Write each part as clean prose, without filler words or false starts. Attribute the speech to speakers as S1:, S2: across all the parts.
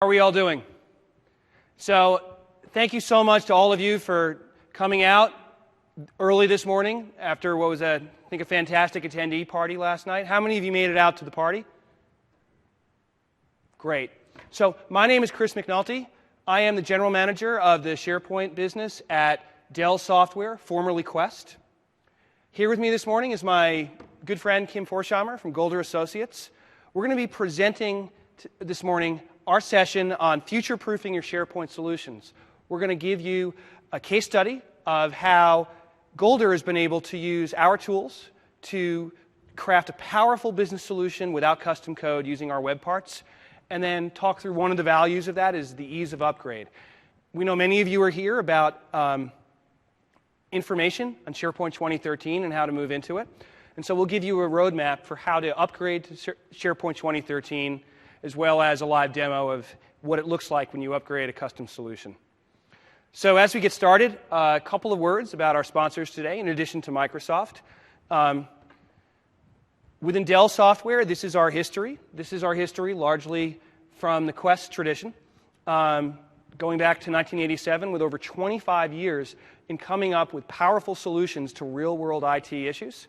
S1: How are we all doing? So thank you so much to all of you for coming out early this morning after what was, I think, a fantastic attendee party last night. How many of you made it out to the party? Great. So my name is Chris McNulty. I am the general manager of the SharePoint business at Dell Software, formerly Quest. Here with me this morning is my good friend Kim Forsheimer from Golder Associates. We're going to be presenting this morning our session on future-proofing your SharePoint solutions. We're going to give you a case study of how Golder has been able to use our tools to craft a powerful business solution without custom code using our web parts, and then talk through one of the values of that is the ease of upgrade. We know many of you are here about information on SharePoint 2013 and how to move into it. And so we'll give you a roadmap for how to upgrade to SharePoint 2013, as well as a live demo of what it looks like when you upgrade a custom solution. So as we get started, a couple of words about our sponsors today, in addition to Microsoft. Within Dell Software, this is our history. This is our history largely from the Quest tradition, going back to 1987 with over 25 years in coming up with powerful solutions to real-world IT issues.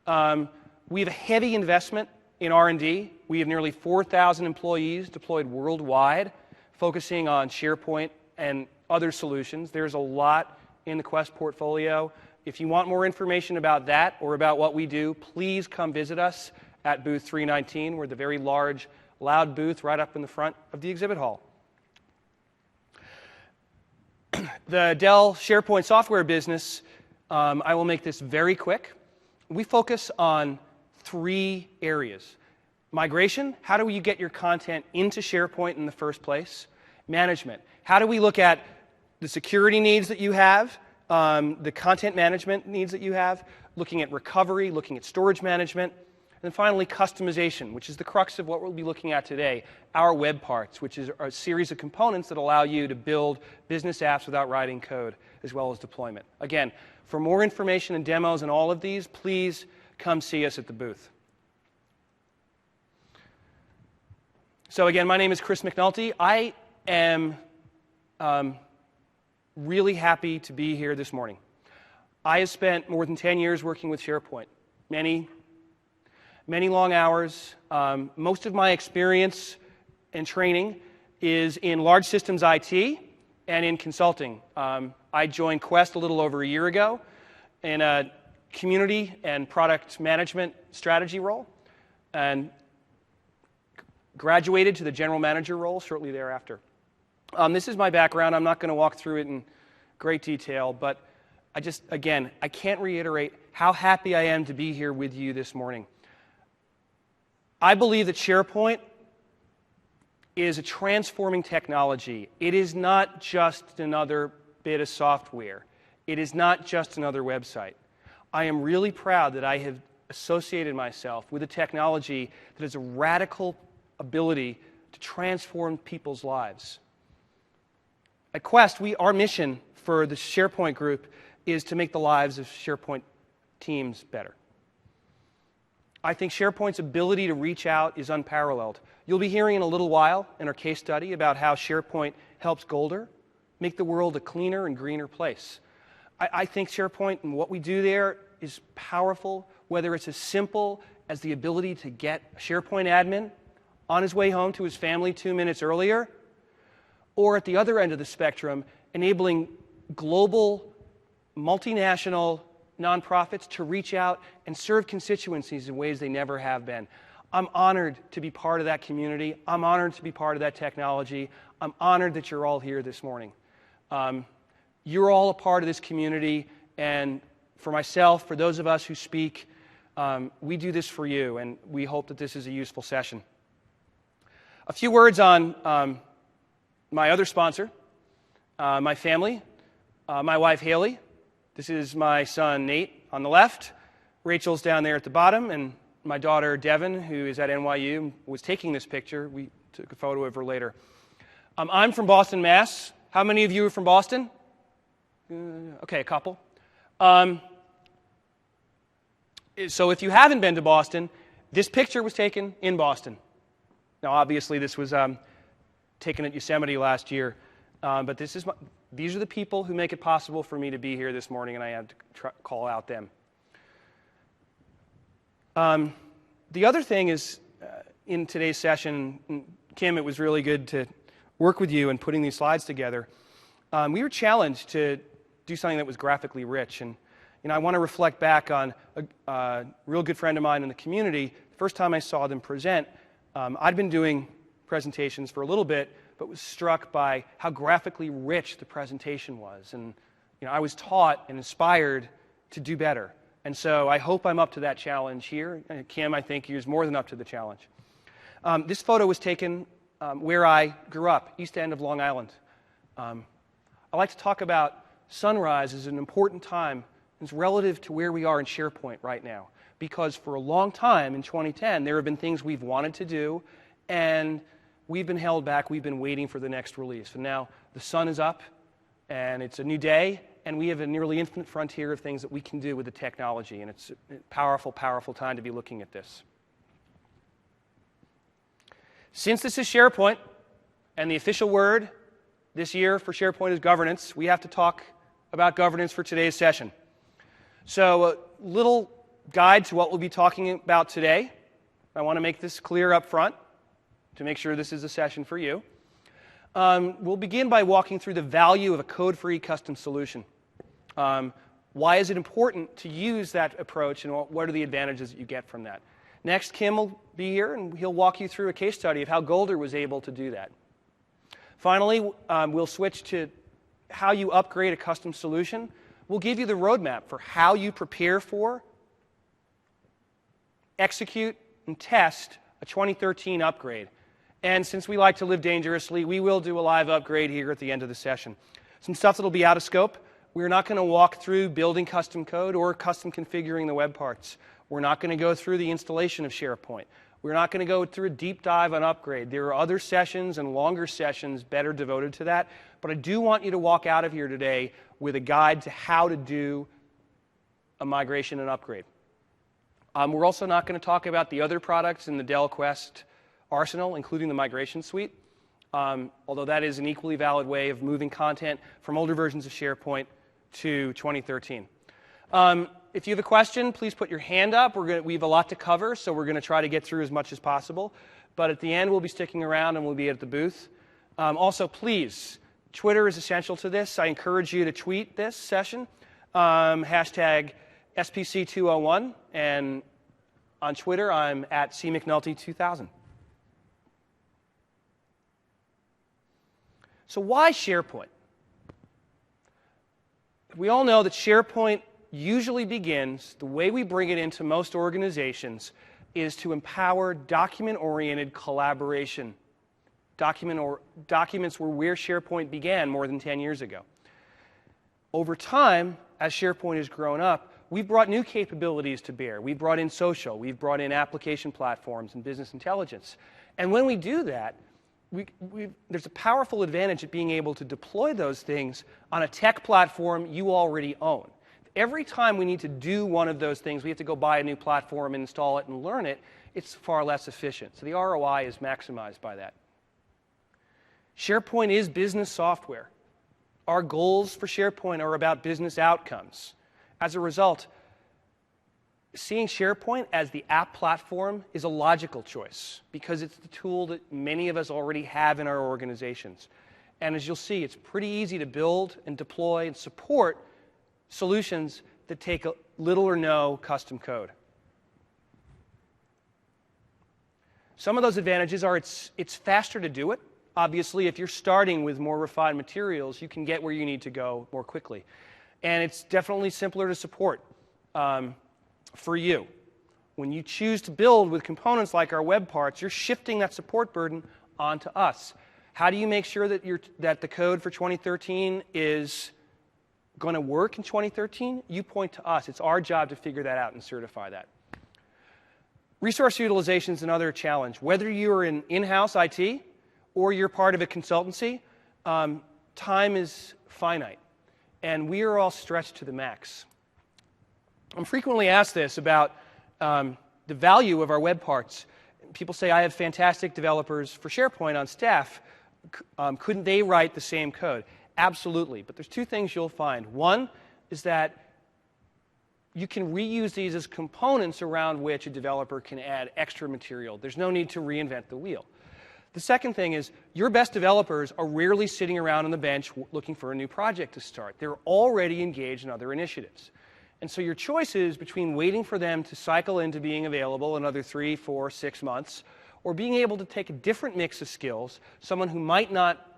S1: We have a heavy investment in R&D. We have nearly 4,000 employees deployed worldwide, focusing on SharePoint and other solutions. There's a lot in the Quest portfolio. If you want more information about that or about what we do, please come visit us at booth 319. We're the very large, loud booth right up in the front of the exhibit hall. The Dell SharePoint software business, I will make this very quick. We focus on three areas. Migration, how do you get your content into SharePoint in the first place? Management, how do we look at the security needs that you have, the content management needs that you have, looking at recovery, looking at storage management, and then finally customization, which is the crux of what we'll be looking at today, our web parts, which is a series of components that allow you to build business apps without writing code, as well as deployment. Again, for more information and demos on all of these, please come see us at the booth. So again, my name is Chris McNulty. I am really happy to be here this morning. I have spent more than 10 years working with SharePoint, many long hours. Most of my experience and training is in large systems IT and in consulting. I joined Quest a little over a year ago in a community and product management strategy role, and graduated to the general manager role shortly thereafter. This is my background. I'm not going to walk through it in great detail, but I can't reiterate how happy I am to be here with you this morning. I believe that SharePoint is a transforming technology. It is not just another bit of software. It is not just another website. I am really proud that I have associated myself with a technology that has a radical ability to transform people's lives. At Quest, our mission for the SharePoint group is to make the lives of SharePoint teams better. I think SharePoint's ability to reach out is unparalleled. You'll be hearing in a little while in our case study about how SharePoint helps Golder make the world a cleaner and greener place. I think SharePoint and what we do there is powerful, whether it's as simple as the ability to get a SharePoint admin on his way home to his family 2 minutes earlier, or at the other end of the spectrum, enabling global, multinational nonprofits to reach out and serve constituencies in ways they never have been. I'm honored to be part of that community. I'm honored to be part of that technology. I'm honored that you're all here this morning. You're all a part of this community, and for myself, for those of us who speak, we do this for you, and we hope that this is a useful session. A few words on my other sponsor, my family, my wife Haley. This is my son Nate on the left. Rachel's down there at the bottom, and my daughter Devin, who is at NYU, was taking this picture. We took a photo of her later. I'm from Boston, Mass. How many of you are from Boston? Okay, a couple. So if you haven't been to Boston, this picture was taken in Boston. Now, obviously, this was taken at Yosemite last year. But these are the people who make it possible for me to be here this morning, and I have to call out them. The other thing is, in today's session, Kim, it was really good to work with you in putting these slides together. We were challenged to do something that was graphically rich, and I want to reflect back on a real good friend of mine in the community. The first time I saw them present, I'd been doing presentations for a little bit, but was struck by how graphically rich the presentation was, and I was taught and inspired to do better. And so I hope I'm up to that challenge here. And Kim, I think, is more than up to the challenge. This photo was taken where I grew up, East End of Long Island. I like to talk about sunrise as an important time. It's relative to where we are in SharePoint right now. Because for a long time in 2010, there have been things we've wanted to do, and we've been held back. We've been waiting for the next release. And now the sun is up, and it's a new day, and we have a nearly infinite frontier of things that we can do with the technology. And it's a powerful, powerful time to be looking at this. Since this is SharePoint, and the official word this year for SharePoint is governance, we have to talk about governance for today's session. So a little guide to what we'll be talking about today. I want to make this clear up front to make sure this is a session for you. We'll begin by walking through the value of a code-free custom solution. Why is it important to use that approach, and what are the advantages that you get from that? Next, Kim will be here, and he'll walk you through a case study of how Golder was able to do that. Finally, we'll switch to how you upgrade a custom solution. We'll give you the roadmap for how you prepare for, execute, and test a 2013 upgrade. And since we like to live dangerously, we will do a live upgrade here at the end of the session. Some stuff that will be out of scope. We're not going to walk through building custom code or custom configuring the web parts. We're not going to go through the installation of SharePoint. We're not going to go through a deep dive on upgrade. There are other sessions and longer sessions better devoted to that. But I do want you to walk out of here today with a guide to how to do a migration and upgrade. We're also not going to talk about the other products in the Dell Quest arsenal, including the migration suite, although that is an equally valid way of moving content from older versions of SharePoint to 2013. If you have a question, please put your hand up. We have a lot to cover, so we're going to try to get through as much as possible. But at the end, we'll be sticking around and we'll be at the booth. Also, please, Twitter is essential to this. I encourage you to tweet this session, hashtag SPC201, and on Twitter, I'm at CMcNulty2000. So why SharePoint? We all know that SharePoint usually begins, the way we bring it into most organizations, is to empower document-oriented collaboration. Documents were where SharePoint began more than 10 years ago. Over time, as SharePoint has grown up, we've brought new capabilities to bear. We've brought in social, we've brought in application platforms and business intelligence. And when we do that, there's a powerful advantage at being able to deploy those things on a tech platform you already own. Every time we need to do one of those things, we have to go buy a new platform, install it, and learn it. It's far less efficient. So the ROI is maximized by that. SharePoint is business software. Our goals for SharePoint are about business outcomes. As a result, seeing SharePoint as the app platform is a logical choice because it's the tool that many of us already have in our organizations. And as you'll see, it's pretty easy to build and deploy and support solutions that take little or no custom code. Some of those advantages are it's faster to do it. Obviously, if you're starting with more refined materials, you can get where you need to go more quickly. And it's definitely simpler to support for you. When you choose to build with components like our web parts, you're shifting that support burden onto us. How do you make sure that the code for 2013 is going to work in 2013? You point to us. It's our job to figure that out and certify that. Resource utilization is another challenge. Whether you're in-house IT or you're part of a consultancy, time is finite. And we are all stretched to the max. I'm frequently asked this about the value of our web parts. People say, I have fantastic developers for SharePoint on staff. Couldn't they write the same code? Absolutely. But there's two things you'll find. One is that you can reuse these as components around which a developer can add extra material. There's no need to reinvent the wheel. The second thing is your best developers are rarely sitting around on the bench looking for a new project to start. They're already engaged in other initiatives. And so your choice is between waiting for them to cycle into being available another 3, 4, 6 months, or being able to take a different mix of skills, someone who might not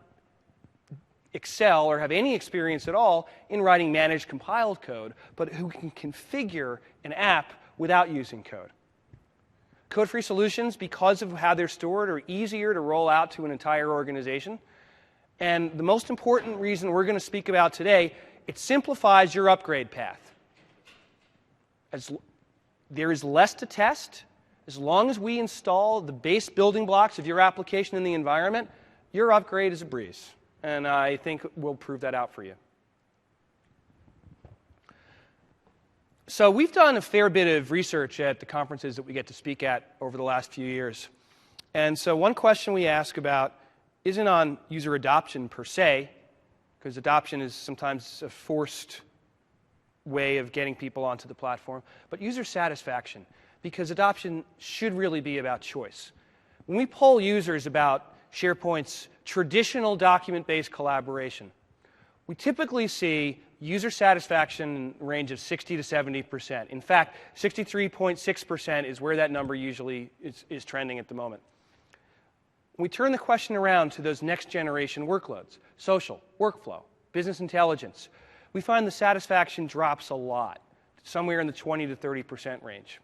S1: excel or have any experience at all in writing managed compiled code, but who can configure an app without using code. Code-free solutions, because of how they're stored, are easier to roll out to an entire organization. And the most important reason we're going to speak about today, it simplifies your upgrade path. There is less to test. As long as we install the base building blocks of your application in the environment, your upgrade is a breeze. And I think we'll prove that out for you. So we've done a fair bit of research at the conferences that we get to speak at over the last few years. And so one question we ask about isn't on user adoption per se, because adoption is sometimes a forced way of getting people onto the platform, but user satisfaction, because adoption should really be about choice. When we poll users about SharePoint's traditional document-based collaboration, we typically see user satisfaction in the range of 60 to 70%. In fact, 63.6% is where that number usually is trending at the moment. When we turn the question around to those next generation workloads, social, workflow, business intelligence, we find the satisfaction drops a lot, somewhere in the 20 to 30% range.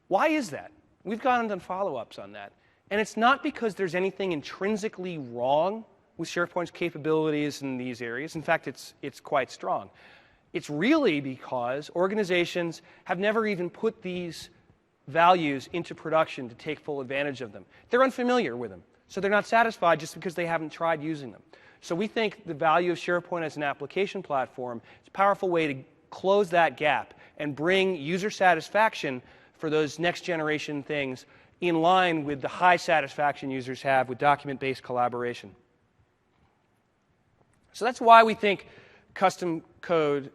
S1: Why is that? We've gone and done follow-ups on that. And it's not because there's anything intrinsically wrong with SharePoint's capabilities in these areas. In fact, it's quite strong. It's really because organizations have never even put these values into production to take full advantage of them. They're unfamiliar with them, so they're not satisfied just because they haven't tried using them. So we think the value of SharePoint as an application platform is a powerful way to close that gap and bring user satisfaction for those next generation things in line with the high satisfaction users have with document-based collaboration. So that's why we think custom code,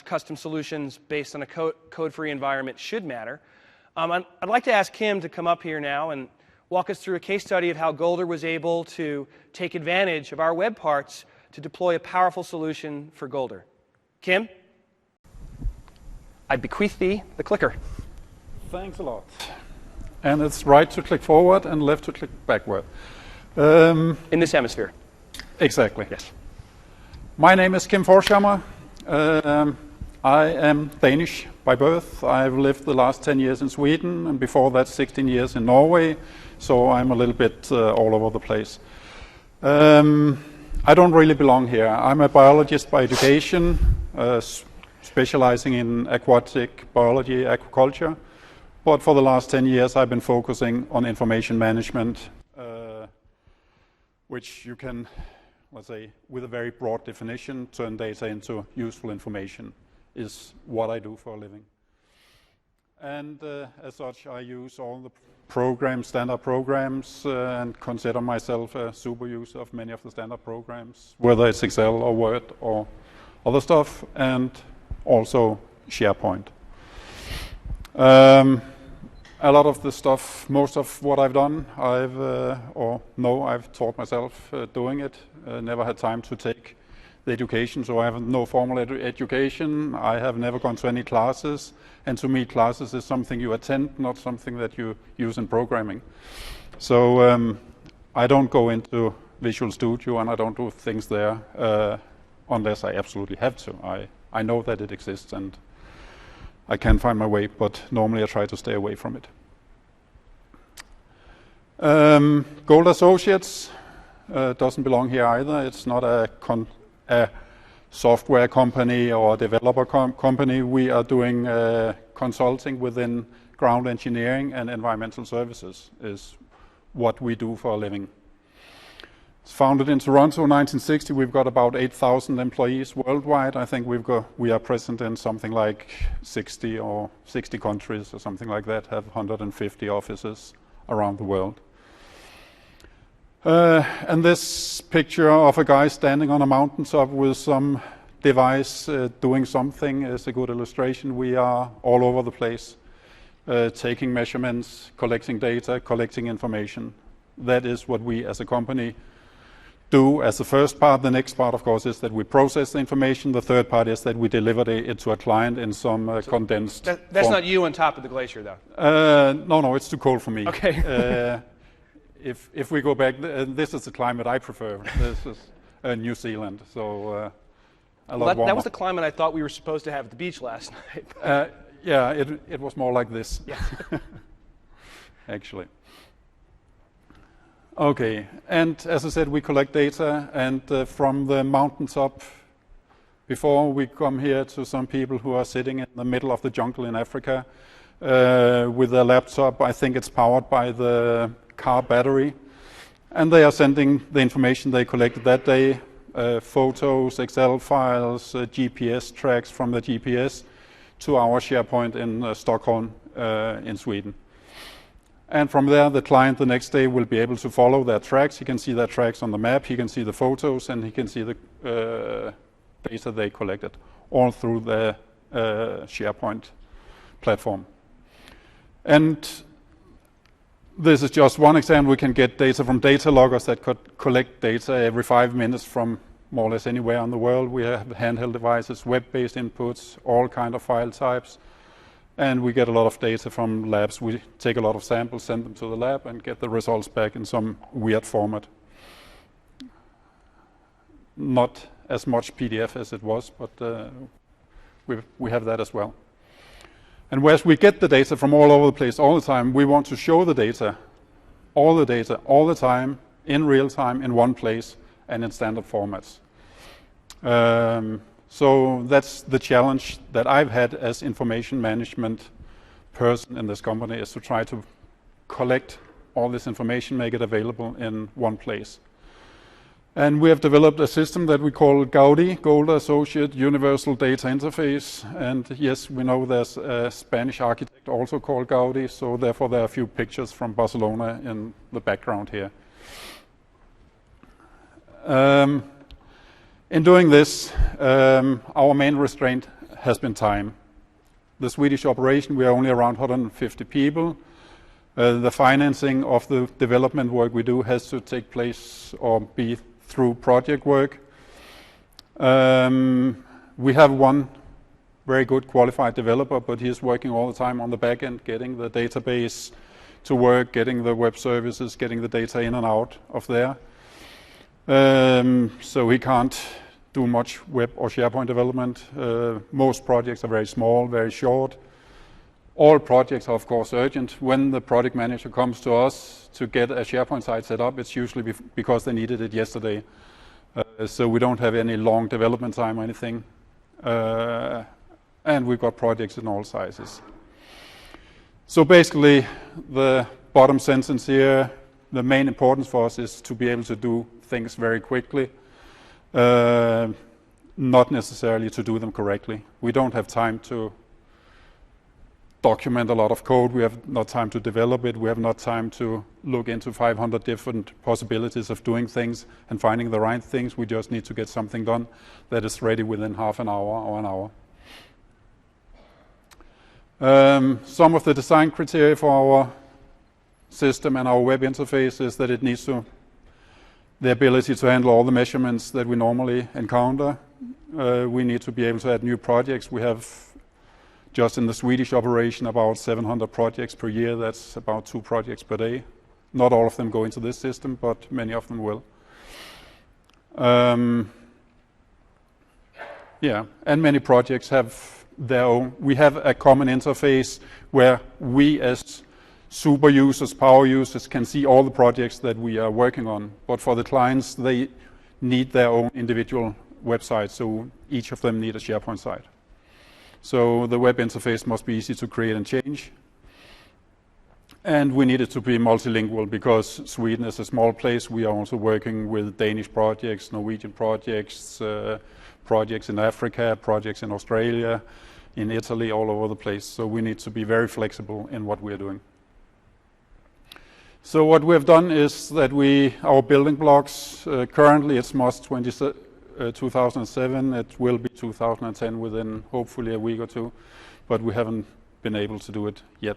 S1: custom solutions based on a code-free environment should matter. I'd like to ask Kim to come up here now and walk us through a case study of how Golder was able to take advantage of our web parts to deploy a powerful solution for Golder. Kim, I bequeath thee the clicker.
S2: Thanks a lot. And it's right to click forward and left to click backward.
S1: In this hemisphere.
S2: Exactly.
S1: Yes.
S2: My name is Kim Forshammer. I am Danish by birth. I've lived the last 10 years in Sweden, and before that 16 years in Norway, so I'm a little bit all over the place. I don't really belong here. I'm a biologist by education, specializing in aquatic biology, aquaculture. But for the last 10 years, I've been focusing on information management, which you can, let's say, with a very broad definition, turn data into useful information, is what I do for a living. And as such, I use all the programs, standard programs, and consider myself a super user of many of the standard programs, whether it's Excel or Word or other stuff, and also SharePoint. A lot of the stuff, most of what I've done, I've taught myself doing it. Never had time to take the education, so I have no formal education. I have never gone to any classes, and to me classes is something you attend, not something that you use in programming. So I don't go into Visual Studio and I don't do things there unless I absolutely have to. I know that it exists and I can find my way, but normally I try to stay away from it. Gold Associates doesn't belong here either. It's not a software company or a developer company. We are doing consulting within ground engineering and environmental services is what we do for a living. It's founded in Toronto in 1960. We've got about 8,000 employees worldwide. I think we are present in something like 60 countries or something like that, have 150 offices around the world. And this picture of a guy standing on a mountaintop with some device doing something is a good illustration. We are all over the place, taking measurements, collecting data, collecting information. That is what we as a company do as the first part. The next part, of course, is that we process the information. The third part is that we deliver it to a client in some condensed
S1: That's
S2: form.
S1: not you on top of the glacier, though.
S2: No, it's too cold for me.
S1: Okay.
S2: If we go back, this is the climate I prefer. This is New Zealand, so a lot warmer.
S1: That was the climate I thought we were supposed to have at the beach last night.
S2: Yeah, it was more like this.
S1: Yeah.
S2: Actually. Okay, and as I said, we collect data, and from the mountaintop, before we come here to some people who are sitting in the middle of the jungle in Africa with a laptop. I think it's powered by the car battery, and they are sending the information they collected that day, photos, Excel files, GPS tracks from the GPS to our SharePoint in Stockholm in Sweden. And from there, the client the next day will be able to follow their tracks. He can see their tracks on the map, he can see the photos, and he can see the data they collected, all through the SharePoint platform. And this is just one example. We can get data from data loggers that could collect data every 5 minutes from more or less anywhere in the world. We have handheld devices, web-based inputs, all kind of file types. And we get a lot of data from labs. We take a lot of samples, send them to the lab, and get the results back in some weird format. Not as much PDF as it was, but we have that as well. And whereas we get the data from all over the place all the time, we want to show the data, all the time, in real time, in one place, and in standard formats. So that's the challenge that I've had as information management person in this company, is to try to collect all this information, make it available in one place. And we have developed a system that we call Gaudi, Golda Associate Universal Data Interface. And yes, we know there's a Spanish architect also called Gaudi, so therefore there are a few pictures from Barcelona in the background here. In doing this, our main restraint has been time. The Swedish operation, we are only around 150 people. The financing of the development work we do has to take place or be through project work. We have one very good qualified developer, but he is working all the time on the back end, getting the database to work, getting the web services, getting the data in and out of there. So he can't do much web or SharePoint development. Most projects are very small, very short. All projects are, of course, urgent. When the project manager comes to us to get a SharePoint site set up, it's usually because they needed it yesterday. So we don't have any long development time or anything. And we've got projects in all sizes. So basically, the bottom sentence here, the main importance for us is to be able to do things very quickly, not necessarily to do them correctly. We don't have time to document a lot of code. We have not time to develop it. We have not time to look into 500 different possibilities of doing things and finding the right things. We just need to get something done that is ready within half an hour or an hour. Some of the design criteria for our system and our web interface is that it needs the ability to handle all the measurements that we normally encounter. We need to be able to add new projects. We have just in the Swedish operation about 700 projects per year. That's about 2 projects per day. Not all of them go into this system, but many of them will. Yeah, and many projects have their own. We have a common interface where we as super users, power users, can see all the projects that we are working on. But for the clients, they need their own individual websites, so each of them need a SharePoint site. So the web interface must be easy to create and change. And we need it to be multilingual because Sweden is a small place. We are also working with Danish projects, Norwegian projects, projects in Africa, projects in Australia, in Italy, all over the place. So we need to be very flexible in what we are doing. So what we have done is that our building blocks, currently it's March 2007, it will be 2010 within hopefully a week or two, but we haven't been able to do it yet.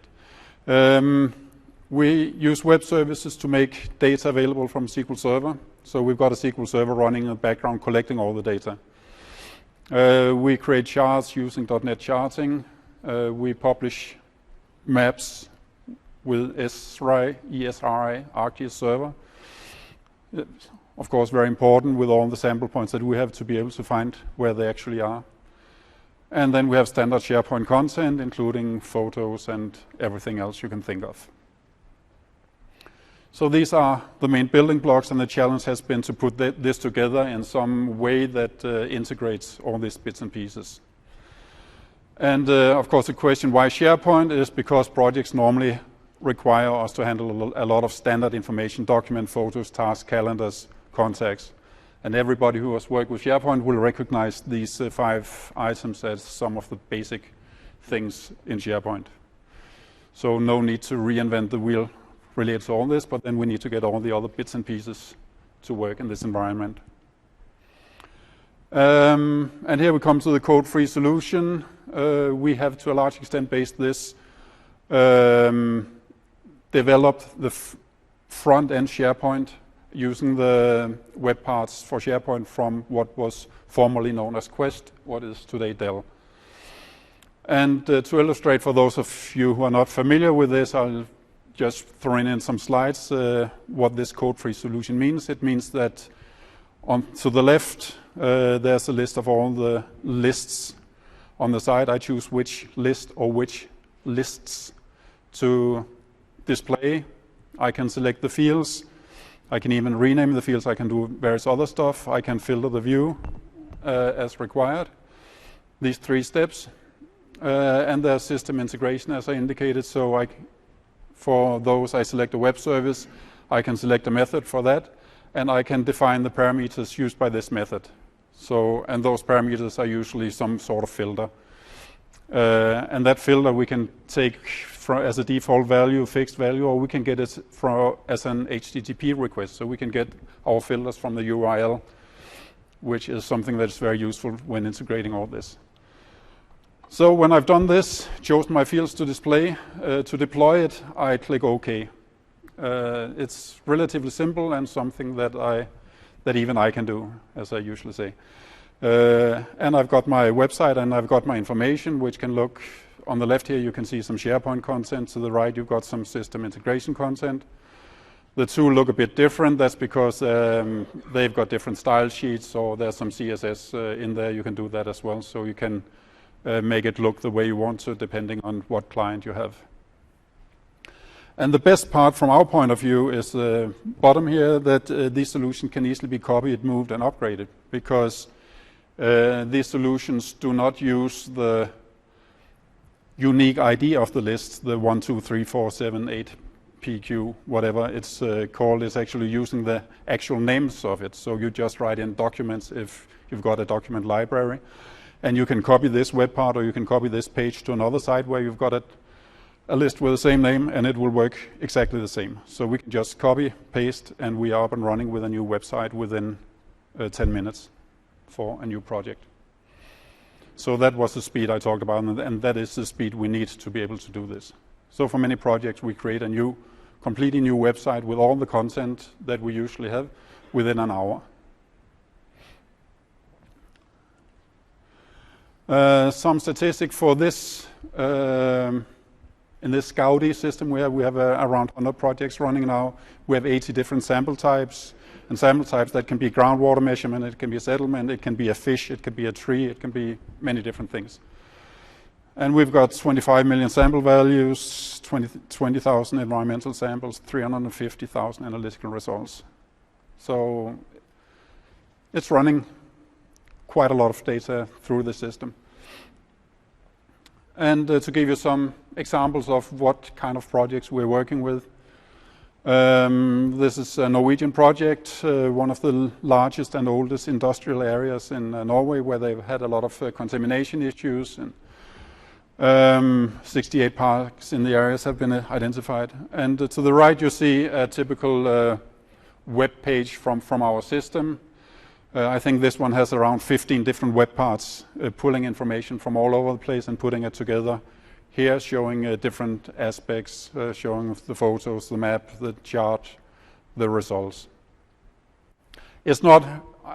S2: We use web services to make data available from SQL Server. So we've got a SQL Server running in the background collecting all the data. We create charts using .NET charting. We publish maps with ESRI, ArcGIS Server. Of course, very important with all the sample points that we have to be able to find where they actually are. And then we have standard SharePoint content, including photos and everything else you can think of. So these are the main building blocks, and the challenge has been to put this together in some way that integrates all these bits and pieces. And of course, the question why SharePoint is because projects normally require us to handle a lot of standard information, document, photos, tasks, calendars, contacts. And everybody who has worked with SharePoint will recognize these 5 items as some of the basic things in SharePoint. So no need to reinvent the wheel related to all this, but then we need to get all the other bits and pieces to work in this environment. And here we come to the code-free solution. We have to a large extent based this, developed the front-end SharePoint using the web parts for SharePoint from what was formerly known as Quest, what is today Dell. And to illustrate for those of you who are not familiar with this, I'll just throw in some slides what this code-free solution means. It means that to the left there's a list of all the lists. On the side I choose which list or which lists to display. I can select the fields. I can even rename the fields. I can do various other stuff. I can filter the view as required. These 3 steps. And there's system integration as I indicated. So for those I select a web service. I can select a method for that. And I can define the parameters used by this method. And those parameters are usually some sort of filter. And that filter we can take as a default value, fixed value, or we can get it as an HTTP request. So we can get our filters from the URL, which is something that is very useful when integrating all this. So when I've done this, chosen my fields to display, to deploy it, I click OK. It's relatively simple and something that even I can do, as I usually say. And I've got my website and I've got my information, which can look on the left here. You can see some SharePoint content. To the right, you've got some system integration content. The 2 look a bit different. That's because they've got different style sheets, or there's some CSS in there. You can do that as well. So you can make it look the way you want to, depending on what client you have. And the best part from our point of view is the bottom here, that these solutions can easily be copied, moved, and upgraded, because these solutions do not use the unique ID of the list, the 1, 2, 3, 4, 7, 8, PQ, whatever it's called. It's actually using the actual names of it. So you just write in documents if you've got a document library. And you can copy this web part, or you can copy this page to another site where you've got a list with the same name, and it will work exactly the same. So we can just copy, paste, and we are up and running with a new website within 10 minutes for a new project. So that was the speed I talked about, and that is the speed we need to be able to do this. So for many projects, we create a completely new website with all the content that we usually have within an hour. Some statistic for this. In this Gaudi system we have around 100 projects running now. We have 80 different sample types. And sample types that can be groundwater measurement, it can be a settlement, it can be a fish, it can be a tree, it can be many different things. And we've got 25 million sample values, 20,000 environmental samples, 350,000 analytical results. So it's running quite a lot of data through the system. And to give you some examples of what kind of projects we're working with. This is a Norwegian project, one of the largest and oldest industrial areas in Norway, where they've had a lot of contamination issues. And 68 parks in the areas have been identified. And to the right, you see a typical web page from our system. I think this one has around 15 different web parts, pulling information from all over the place and putting it together. Here, showing different aspects, showing the photos, the map, the chart, the results. It's not,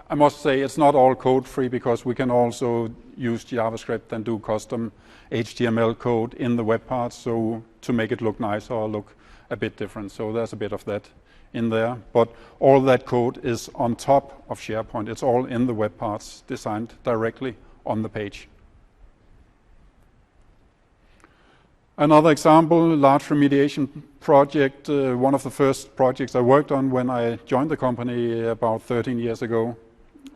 S2: I must say, it's not all code-free, because we can also use JavaScript and do custom HTML code in the web parts, so to make it look nicer or look a bit different. So there's a bit of that in there. But all that code is on top of SharePoint. It's all in the web parts, designed directly on the page. Another example, large remediation project, one of the first projects I worked on when I joined the company about 13 years ago.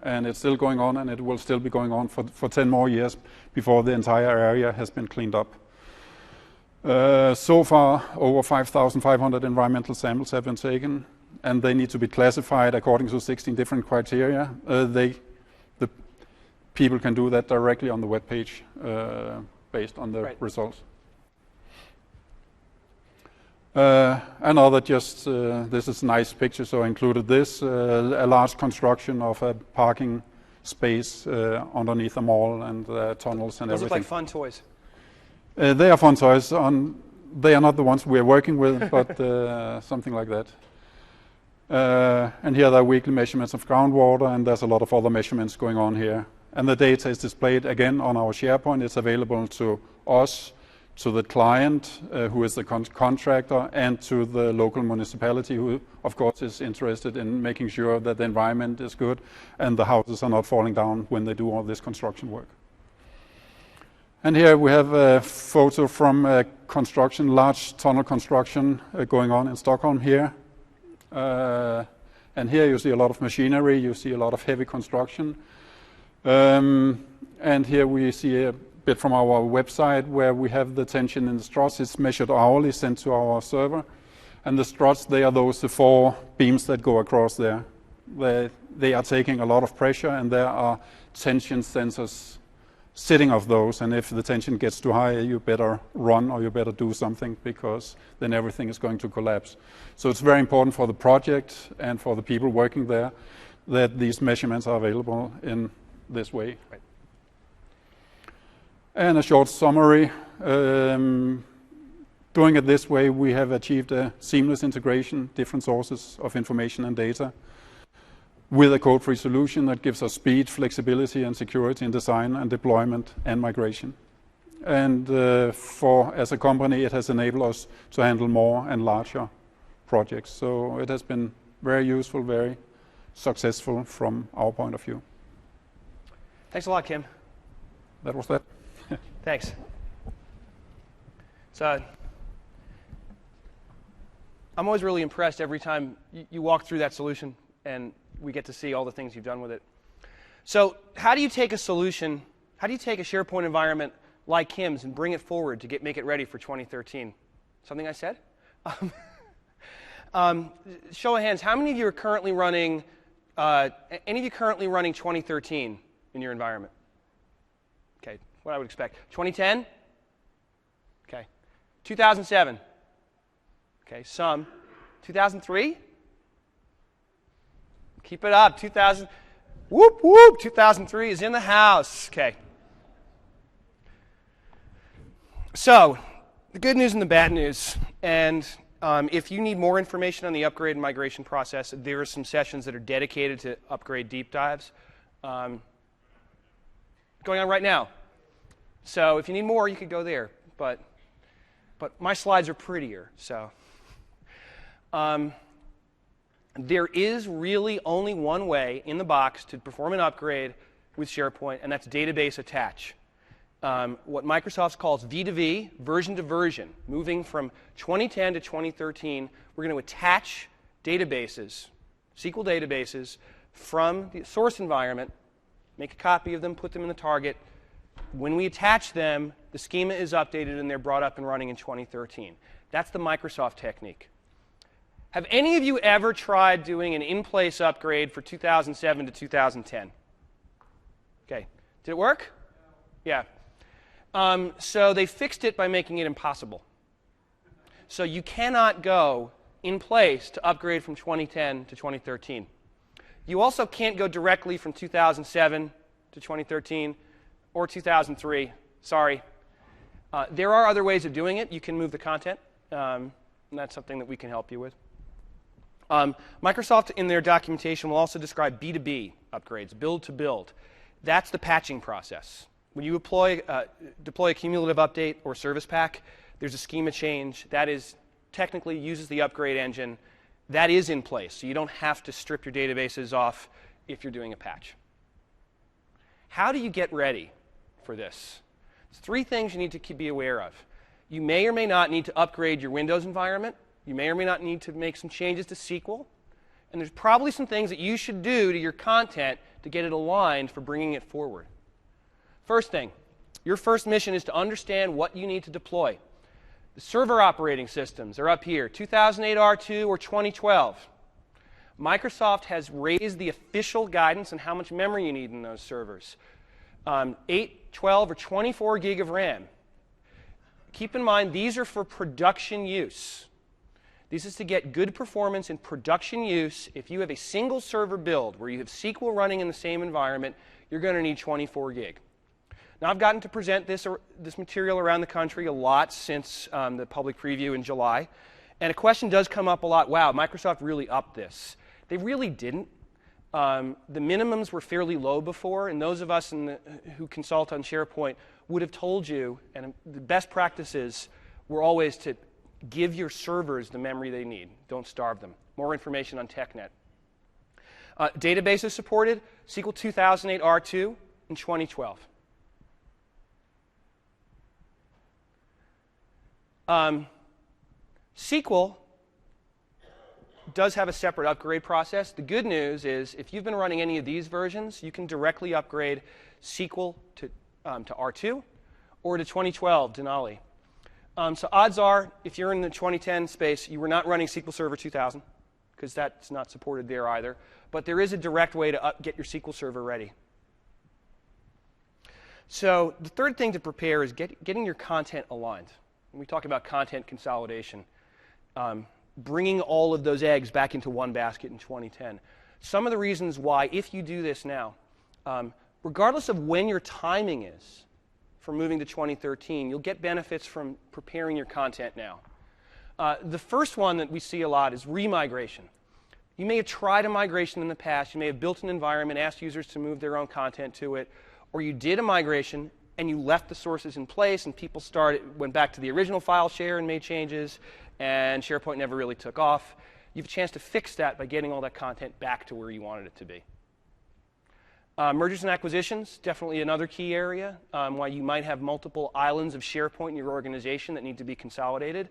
S2: And it's still going on, and it will still be going on for 10 more years before the entire area has been cleaned up. So far, over 5,500 environmental samples have been taken, and they need to be classified according to 16 different criteria. The people can do that directly on the web page based on the results. Another just, this is a nice picture, so I included this, a large construction of a parking space underneath a mall and tunnels and everything.
S1: Those look like fun toys.
S2: They are fun toys. They are not the ones we're working with, but something like that. And here there are weekly measurements of groundwater, and there's a lot of other measurements going on here. And the data is displayed again on our SharePoint. It's available to us, to the client, who is the contractor, and to the local municipality, who of course is interested in making sure that the environment is good and the houses are not falling down when they do all this construction work. And here we have a photo from a construction, large tunnel construction going on in Stockholm here. And here you see a lot of machinery, you see a lot of heavy construction. And here we see a bit from our website where we have the tension in the struts. It's measured hourly, sent to our server. And the struts, they are the 4 beams that go across there. They are taking a lot of pressure, and there are tension sensors sitting of those. And if the tension gets too high, you better run or you better do something, because then everything is going to collapse. So it's very important for the project and for the people working there that these measurements are available in this way. Right. And a short summary. Doing it this way, we have achieved a seamless integration, different sources of information and data, with a code-free solution that gives us speed, flexibility, and security in design and deployment and migration. And as a company, it has enabled us to handle more and larger projects. So it has been very useful, very successful from our point of view.
S1: Thanks a lot, Kim.
S2: That was that.
S1: Thanks. So I'm always really impressed every time you walk through that solution and we get to see all the things you've done with it. So how do you take a solution, how do you take a SharePoint environment like Kim's and bring it forward to make it ready for 2013? Something I said? Show of hands, how many of you are currently running, any of you currently running 2013 in your environment? Okay, what I would expect. 2010? Okay. 2007? Okay, some. 2003? Keep it up. 2000. Whoop, whoop. 2003 is in the house. Okay. So, the good news and the bad news. And if you need more information on the upgrade and migration process, there are some sessions that are dedicated to upgrade deep dives going on right now. So if you need more, you could go there. But my slides are prettier. So there is really only one way in the box to perform an upgrade with SharePoint, and that's database attach. What Microsoft calls V2V, version to version. Moving from 2010 to 2013, we're going to attach databases, SQL databases, from the source environment, make a copy of them, put them in the target. When we attach them, the schema is updated and they're brought up and running in 2013. That's the Microsoft technique. Have any of you ever tried doing an in-place upgrade for 2007 to 2010? Okay. Did it work? Yeah. So they fixed it by making it impossible. So you cannot go in place to upgrade from 2010 to 2013. You also can't go directly from 2007 to 2013 or 2003. Sorry. There are other ways of doing it. You can move the content, and that's something that we can help you with. Microsoft, in their documentation, will also describe B2B upgrades, build to build. That's the patching process. When you deploy a cumulative update or service pack, there's a schema change. That is technically uses the upgrade engine. That is in place, so you don't have to strip your databases off if you're doing a patch. How do you get ready for this? There's 3 things you need to be aware of. You may or may not need to upgrade your Windows environment. You may or may not need to make some changes to SQL. And there's probably some things that you should do to your content to get it aligned for bringing it forward. First thing, your first mission is to understand what you need to deploy. The server operating systems are up here, 2008 R2 or 2012. Microsoft has raised the official guidance on how much memory you need in those servers. 8, 12, or 24 gig of RAM. Keep in mind, these are for production use. This is to get good performance in production use. If you have a single server build where you have SQL running in the same environment, you're going to need 24 gig. Now, I've gotten to present this material around the country a lot since the public preview in July. And a question does come up a lot, wow, Microsoft really upped this. They really didn't. The minimums were fairly low before, and those of us who consult on SharePoint would have told you, and the best practices were always to give your servers the memory they need. Don't starve them. More information on TechNet. Databases supported, SQL 2008 R2 in 2012. SQL does have a separate upgrade process. The good news is if you've been running any of these versions, you can directly upgrade SQL to R2 or to 2012 Denali. So odds are, if you're in the 2010 space, you were not running SQL Server 2000, because that's not supported there either. But there is a direct way to get your SQL Server ready. So the third thing to prepare is getting your content aligned. When we talk about content consolidation, bringing all of those eggs back into one basket in 2010. Some of the reasons why, if you do this now, regardless of when your timing is for moving to 2013, you'll get benefits from preparing your content now. The first one that we see a lot is remigration. You may have tried a migration in the past. You may have built an environment, asked users to move their own content to it, or you did a migration and you left the sources in place and people went back to the original file share and made changes, and SharePoint never really took off. You have a chance to fix that by getting all that content back to where you wanted it to be. Mergers and acquisitions, definitely another key area, why you might have multiple islands of SharePoint in your organization that need to be consolidated.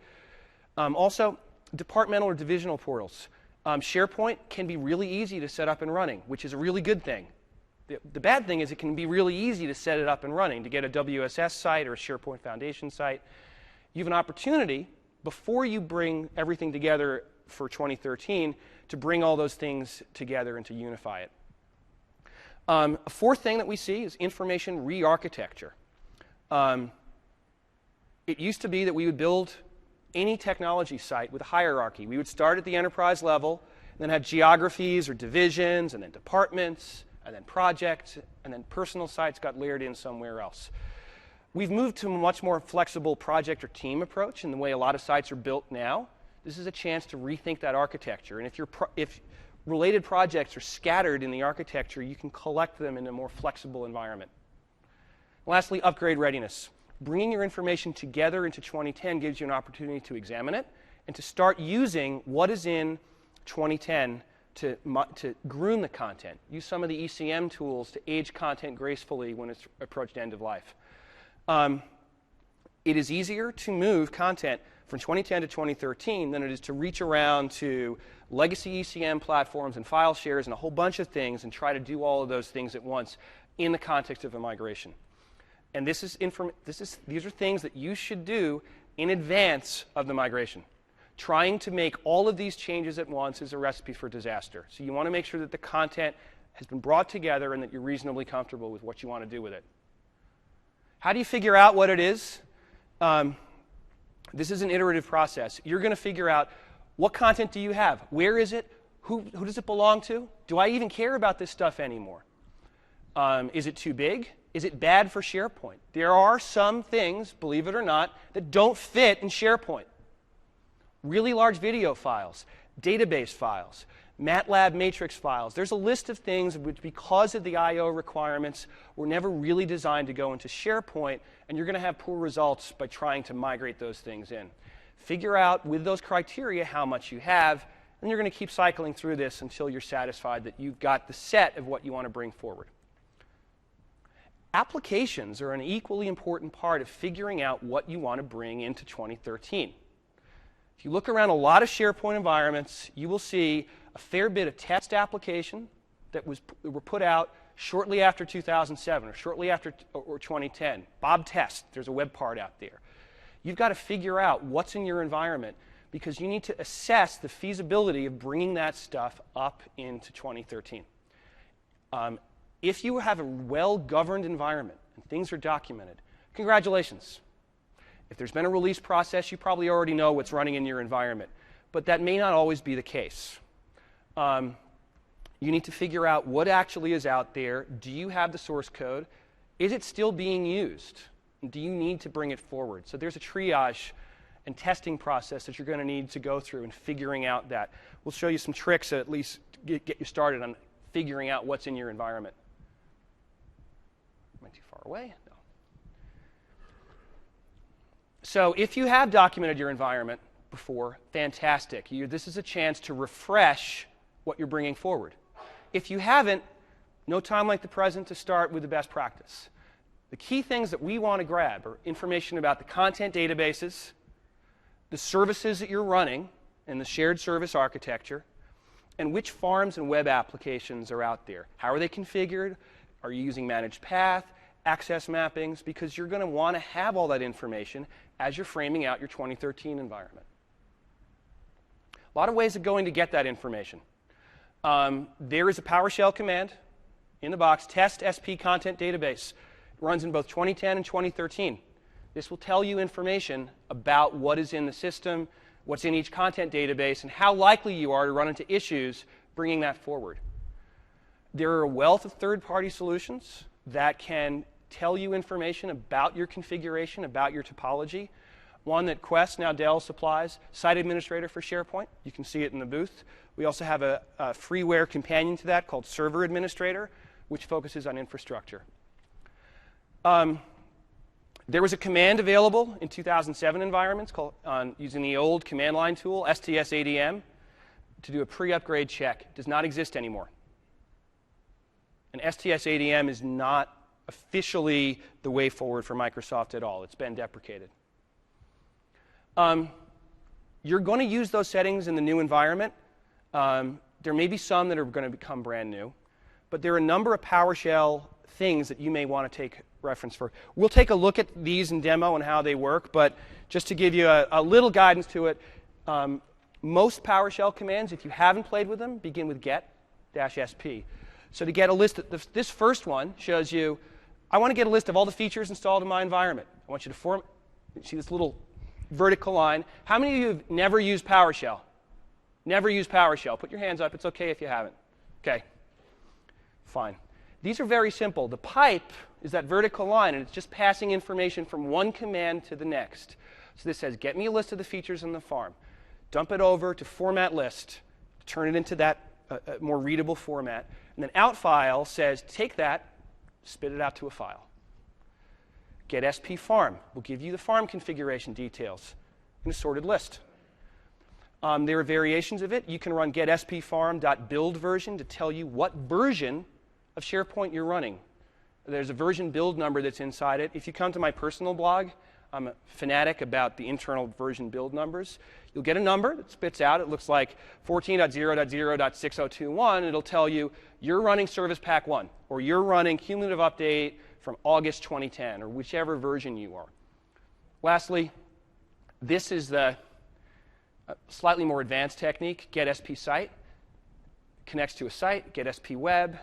S1: Also, departmental or divisional portals. SharePoint can be really easy to set up and running, which is a really good thing. The bad thing is it can be really easy to set it up and running, to get a WSS site or a SharePoint Foundation site. You have an opportunity, before you bring everything together for 2013, to bring all those things together and to unify it. A fourth thing that we see is information re-architecture. It used to be that we would build any technology site with a hierarchy. We would start at the enterprise level, and then have geographies or divisions, and then departments, and then projects, and then personal sites got layered in somewhere else. We've moved to a much more flexible project or team approach in the way a lot of sites are built now. This is a chance to rethink that architecture. And if related projects are scattered in the architecture, you can collect them in a more flexible environment. Lastly, upgrade readiness. Bringing your information together into 2010 gives you an opportunity to examine it and to start using what is in 2010 to groom the content. Use some of the ECM tools to age content gracefully when it's approached end of life. It is easier to move content from 2010 to 2013 than it is to reach around to legacy ECM platforms and file shares and a whole bunch of things and try to do all of those things at once in the context of a migration. And these are things that you should do in advance of the migration. Trying to make all of these changes at once is a recipe for disaster. So you want to make sure that the content has been brought together and that you're reasonably comfortable with what you want to do with it. How do you figure out what it is? This is an iterative process. You're going to figure out what content do you have? Where is it? Who does it belong to? Do I even care about this stuff anymore? Is it too big? Is it bad for SharePoint? There are some things, believe it or not, that don't fit in SharePoint. Really large video files, database files, MATLAB matrix files. There's a list of things which, because of the I/O requirements, were never really designed to go into SharePoint, and you're going to have poor results by trying to migrate those things in. Figure out with those criteria how much you have, and you're going to keep cycling through this until you're satisfied that you've got the set of what you want to bring forward. Applications are an equally important part of figuring out what you want to bring into 2013. If you look around a lot of SharePoint environments, you will see a fair bit of test application that were put out shortly after 2007 or shortly after or 2010. Bob Test, there's a web part out there. You've got to figure out what's in your environment because you need to assess the feasibility of bringing that stuff up into 2013. If you have a well-governed environment and things are documented, congratulations. If there's been a release process, you probably already know what's running in your environment. But that may not always be the case. You need to figure out what actually is out there. Do you have the source code? Is it still being used? Do you need to bring it forward? So there's a triage and testing process that you're going to need to go through in figuring out that. We'll show you some tricks that at least get you started on figuring out what's in your environment. Am I too far away? No. So if you have documented your environment before, fantastic. This is a chance to refresh what you're bringing forward. If you haven't, no time like the present to start with the best practice. The key things that we want to grab are information about the content databases, the services that you're running in the shared service architecture, and which farms and web applications are out there. How are they configured? Are you using managed path, access mappings? Because you're going to want to have all that information as you're framing out your 2013 environment. A lot of ways of going to get that information. There is a PowerShell command in the box, test SP content database. It runs in both 2010 and 2013. This will tell you information about what is in the system, what's in each content database, and how likely you are to run into issues bringing that forward. There are a wealth of third-party solutions that can tell you information about your configuration, about your topology. One that Quest, now Dell, supplies, Site Administrator for SharePoint. You can see it in the booth. We also have a freeware companion to that called Server Administrator, which focuses on infrastructure. There was a command available in 2007 environments called, using the old command line tool, STS-ADM, to do a pre-upgrade check. It does not exist anymore. And STS-ADM is not officially the way forward for Microsoft at all. It's been deprecated. You're going to use those settings in the new environment. There may be some that are going to become brand new, but there are a number of PowerShell things that you may want to take reference for. We'll take a look at these in demo and how they work, but just to give you a little guidance to it, most PowerShell commands, if you haven't played with them, begin with get-sp. So to get a list, this first one shows you, I want to get a list of all the features installed in my environment. I want you to see this little vertical line. How many of you have never used PowerShell? Never used PowerShell. Put your hands up. It's okay if you haven't. Okay. Fine. These are very simple. The pipe is that vertical line, and it's just passing information from one command to the next. So this says, get me a list of the features in the farm. Dump it over to format list. Turn it into that more readable format. And then out file says, take that, spit it out to a file. Get SP farm will give you the farm configuration details in a sorted list. There are variations of it. You can run get SP farm.build version to tell you what version of SharePoint you're running. There's a version build number that's inside it. If you come to my personal blog, I'm a fanatic about the internal version build numbers. You'll get a number that spits out. It looks like 14.0.0.6021. It'll tell you you're running Service Pack 1, or you're running cumulative update from August 2010, or whichever version you are. Lastly, this is the slightly more advanced technique, get SP site. Connects to a site, get SP web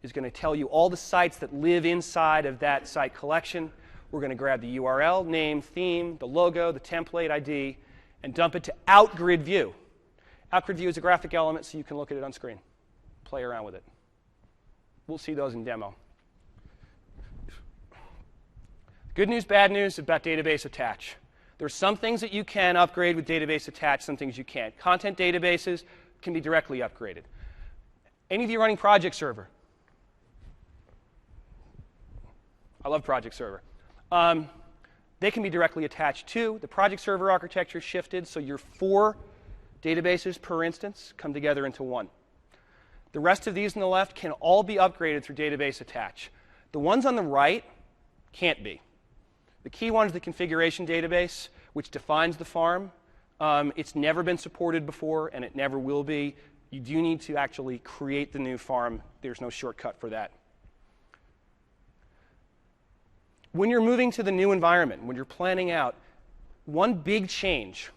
S1: is going to tell you all the sites that live inside of that site collection. We're going to grab the URL, name, theme, the logo, the template ID, and dump it to outgrid view. Outgrid view is a graphic element, so you can look at it on screen. Play around with it. We'll see those in demo. Good news, bad news about database attach. There's some things that you can upgrade with database attach, some things you can't. Content databases can be directly upgraded. Any of you running Project Server? I love Project Server. They can be directly attached to. The Project Server architecture shifted, so your 4 databases per instance come together into one. The rest of these on the left can all be upgraded through database attach. The ones on the right can't be. The key one is the configuration database, which defines the farm. It's never been supported before, and it never will be. You do need to actually create the new farm. There's no shortcut for that. When you're moving to the new environment, when you're planning out, one big change.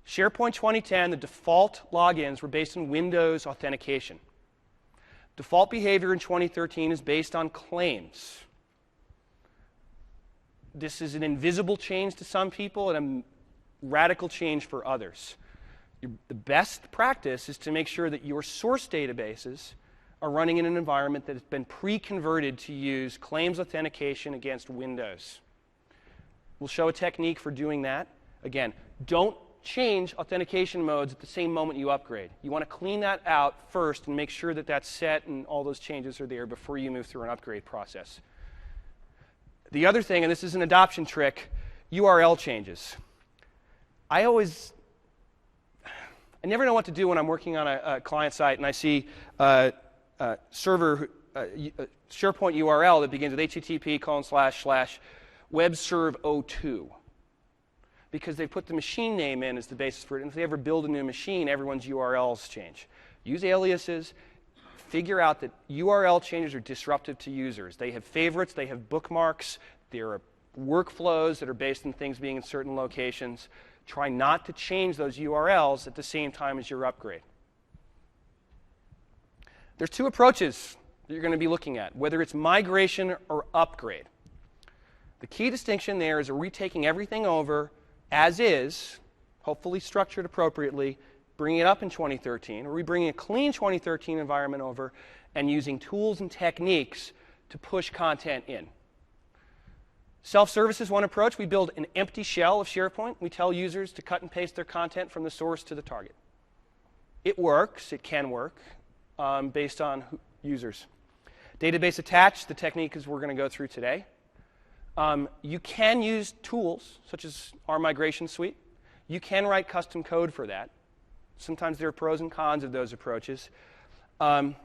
S1: SharePoint 2010, the default logins were based on Windows authentication. Default behavior in 2013 is based on claims. This is an invisible change to some people and a radical change for others. The best practice is to make sure that your source databases are running in an environment that has been pre-converted to use claims authentication against Windows. We'll show a technique for doing that. Again, don't change authentication modes at the same moment you upgrade. You want to clean that out first and make sure that that's set and all those changes are there before you move through an upgrade process. The other thing, and this is an adoption trick, URL changes. I never know what to do when I'm working on a client site and I see SharePoint URL that begins with http://webserve02. Because they put the machine name in as the basis for it. And if they ever build a new machine, everyone's URLs change. Use aliases. Figure out that URL changes are disruptive to users. They have favorites. They have bookmarks. There are workflows that are based on things being in certain locations. Try not to change those URLs at the same time as your upgrade. There's 2 approaches that you're going to be looking at, whether it's migration or upgrade. The key distinction there is, are we taking everything over as is, hopefully structured appropriately, bringing it up in 2013, or are we bringing a clean 2013 environment over and using tools and techniques to push content in? Self-service is one approach. We build an empty shell of SharePoint. We tell users to cut and paste their content from the source to the target. It works. It can work based on users. Database attached, the technique is we're going to go through today. You can use tools, such as our migration suite. You can write custom code for that. Sometimes there are pros and cons of those approaches. One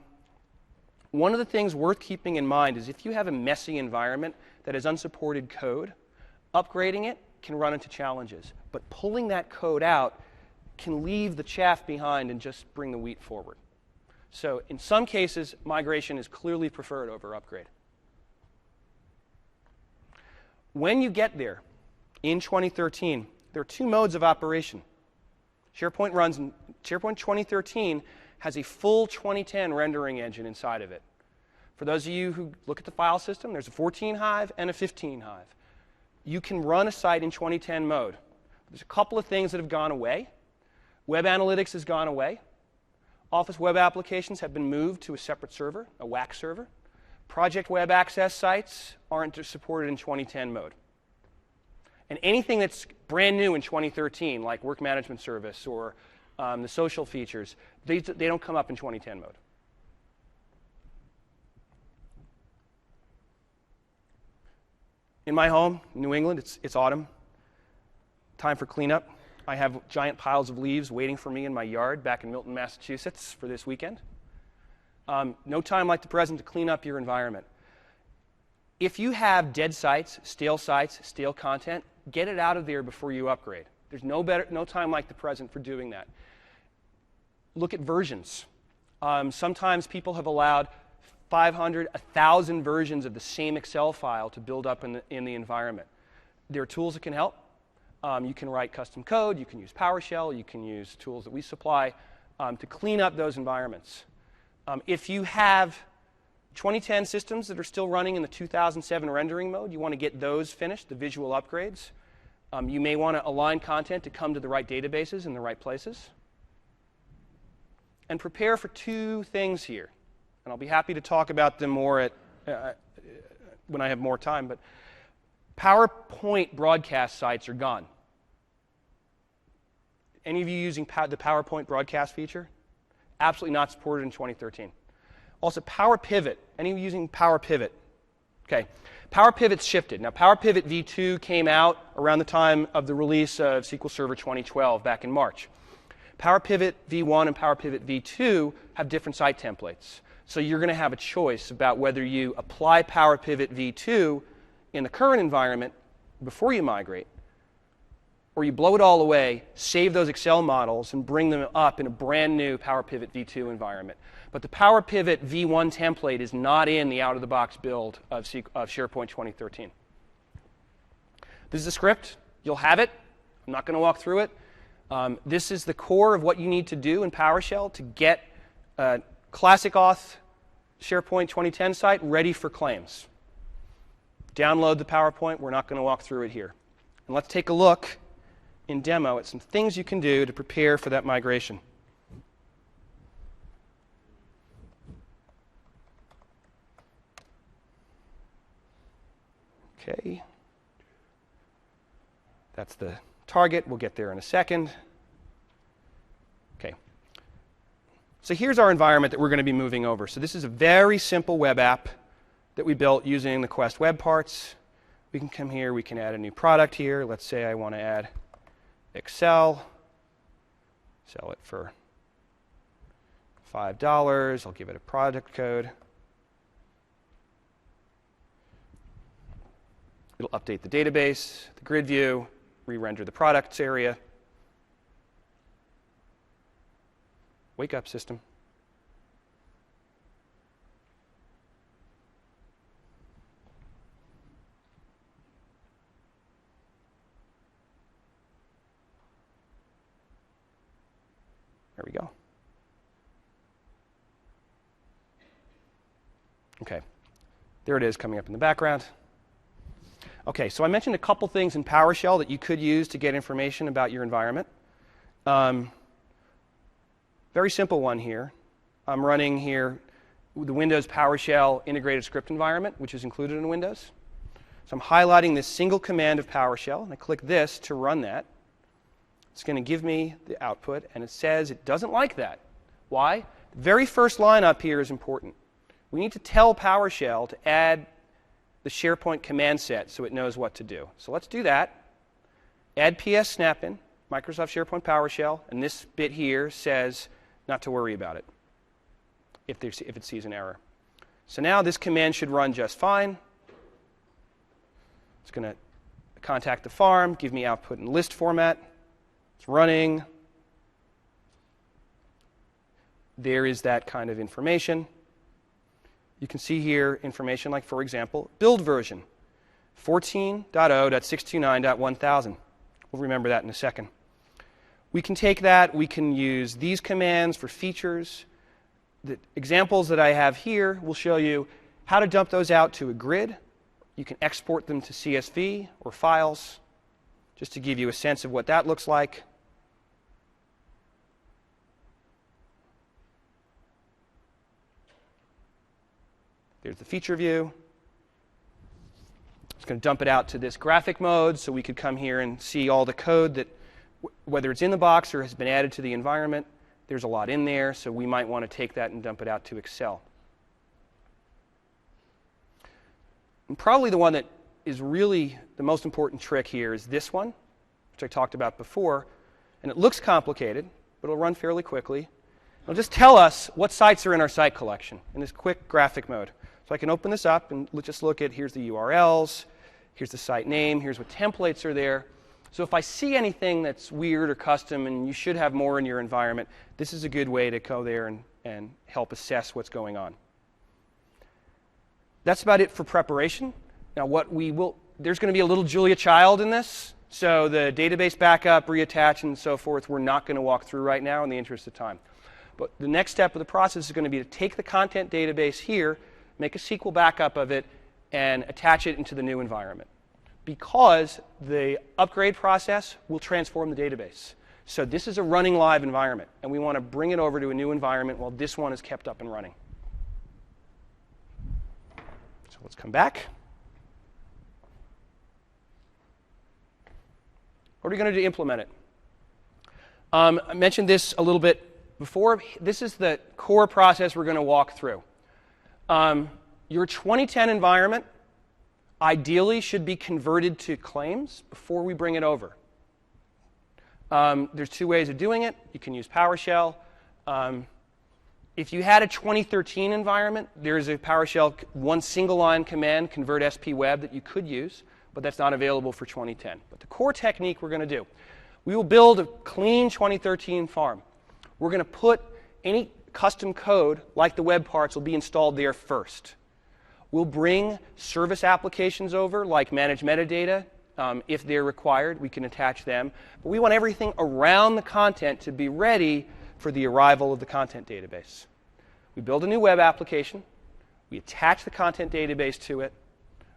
S1: of the things worth keeping in mind is if you have a messy environment that has unsupported code, upgrading it can run into challenges. But pulling that code out can leave the chaff behind and just bring the wheat forward. So in some cases, migration is clearly preferred over upgrade. When you get there, in 2013, there are 2 modes of operation. SharePoint 2013 has a full 2010 rendering engine inside of it. For those of you who look at the file system, there's a 14 Hive and a 15 Hive. You can run a site in 2010 mode. There's a couple of things that have gone away. Web analytics has gone away. Office web applications have been moved to a separate server, a WAX server. Project web access sites aren't supported in 2010 mode. And anything that's brand new in 2013, like work management service or the social features, they don't come up in 2010 mode. In my home, New England, it's autumn. Time for cleanup. I have giant piles of leaves waiting for me in my yard back in Milton, Massachusetts for this weekend. No time like the present to clean up your environment. If you have dead sites, stale content, get it out of there before you upgrade. There's no time like the present for doing that. Look at versions. Sometimes people have allowed 500, 1,000 versions of the same Excel file to build up in the environment. There are tools that can help. You can write custom code. You can use PowerShell. You can use tools that we supply to clean up those environments. If you have 2010 systems that are still running in the 2007 rendering mode, you want to get those finished, the visual upgrades. You may want to align content to come to the right databases in the right places. And prepare for two things here. And I'll be happy to talk about them more when I have more time. But PowerPoint broadcast sites are gone. Any of you using the PowerPoint broadcast feature? Absolutely not supported in 2013. Also, Power Pivot. Any of you using Power Pivot? Okay. Power Pivot's shifted. Now, Power Pivot v2 came out around the time of the release of SQL Server 2012 back in March. Power Pivot v1 and Power Pivot v2 have different site templates. So you're going to have a choice about whether you apply Power Pivot v2 in the current environment before you migrate, or you blow it all away, save those Excel models, and bring them up in a brand new Power Pivot v2 environment. But the Power Pivot v1 template is not in the out-of-the-box build of SharePoint 2013. This is the script. You'll have it. I'm not going to walk through it. This is the core of what you need to do in PowerShell to get a classic auth SharePoint 2010 site ready for claims. Download the PowerPoint. We're not going to walk through it here. And let's take a look in demo at some things you can do to prepare for that migration. Okay. That's the target. We'll get there in a second. Okay. So here's our environment that we're going to be moving over. So this is a very simple web app that we built using the Quest web parts. We can come here. We can add a new product here. Let's say I want to add Excel. Sell it for $5. I'll give it a product code. It'll update the database, the grid view, re-render the products area. Wake up, system. There we go. Okay. There it is coming up in the background. Okay, so I mentioned a couple things in PowerShell that you could use to get information about your environment. Very simple one here. I'm running here the Windows PowerShell integrated script environment, which is included in Windows. So I'm highlighting this single command of PowerShell, and I click this to run that. It's going to give me the output, and it says it doesn't like that. Why? The very first line up here is important. We need to tell PowerShell to add the SharePoint command set so it knows what to do. So let's do that. Add PS snap-in, Microsoft SharePoint PowerShell, and this bit here says not to worry about it if it sees an error. So now this command should run just fine. It's going to contact the farm, give me output in list format. It's running. There is that kind of information. You can see here information like, for example, build version 14.0.629.1000. We'll remember that in a second. We can take that. We can use these commands for features. The examples that I have here will show you how to dump those out to a grid. You can export them to CSV or files, just to give you a sense of what that looks like. There's the feature view. It's going to dump it out to this graphic mode, so we could come here and see all the code that, whether it's in the box or has been added to the environment. There's a lot in there, so we might want to take that and dump it out to Excel. And probably the one that is really the most important trick here is this one, which I talked about before. And it looks complicated, but it'll run fairly quickly. It'll just tell us what sites are in our site collection in this quick graphic mode. So I can open this up and just look at, here's the URLs, here's the site name, here's what templates are there. So if I see anything that's weird or custom and you should have more in your environment, this is a good way to go there and help assess what's going on. That's about it for preparation. Now there's going to be a little Julia Child in this. So the database backup, reattach, and so forth, we're not going to walk through right now in the interest of time. But the next step of the process is going to be to take the content database here, make a SQL backup of it, and attach it into the new environment. Because the upgrade process will transform the database. So this is a running live environment, and we want to bring it over to a new environment while this one is kept up and running. So let's come back. What are we going to do to implement it? I mentioned this a little bit before. This is the core process we're going to walk through. Your 2010 environment ideally should be converted to claims before we bring it over. There's two ways of doing it. You can use PowerShell. If you had a 2013 environment, there's a PowerShell one single line command, convert SP web, that you could use, but that's not available for 2010. But the core technique we're going to do, we will build a clean 2013 farm. We're going to put any custom code, like the web parts, will be installed there first. We'll bring service applications over, like manage metadata. If they're required, we can attach them. But we want everything around the content to be ready for the arrival of the content database. We build a new web application. We attach the content database to it.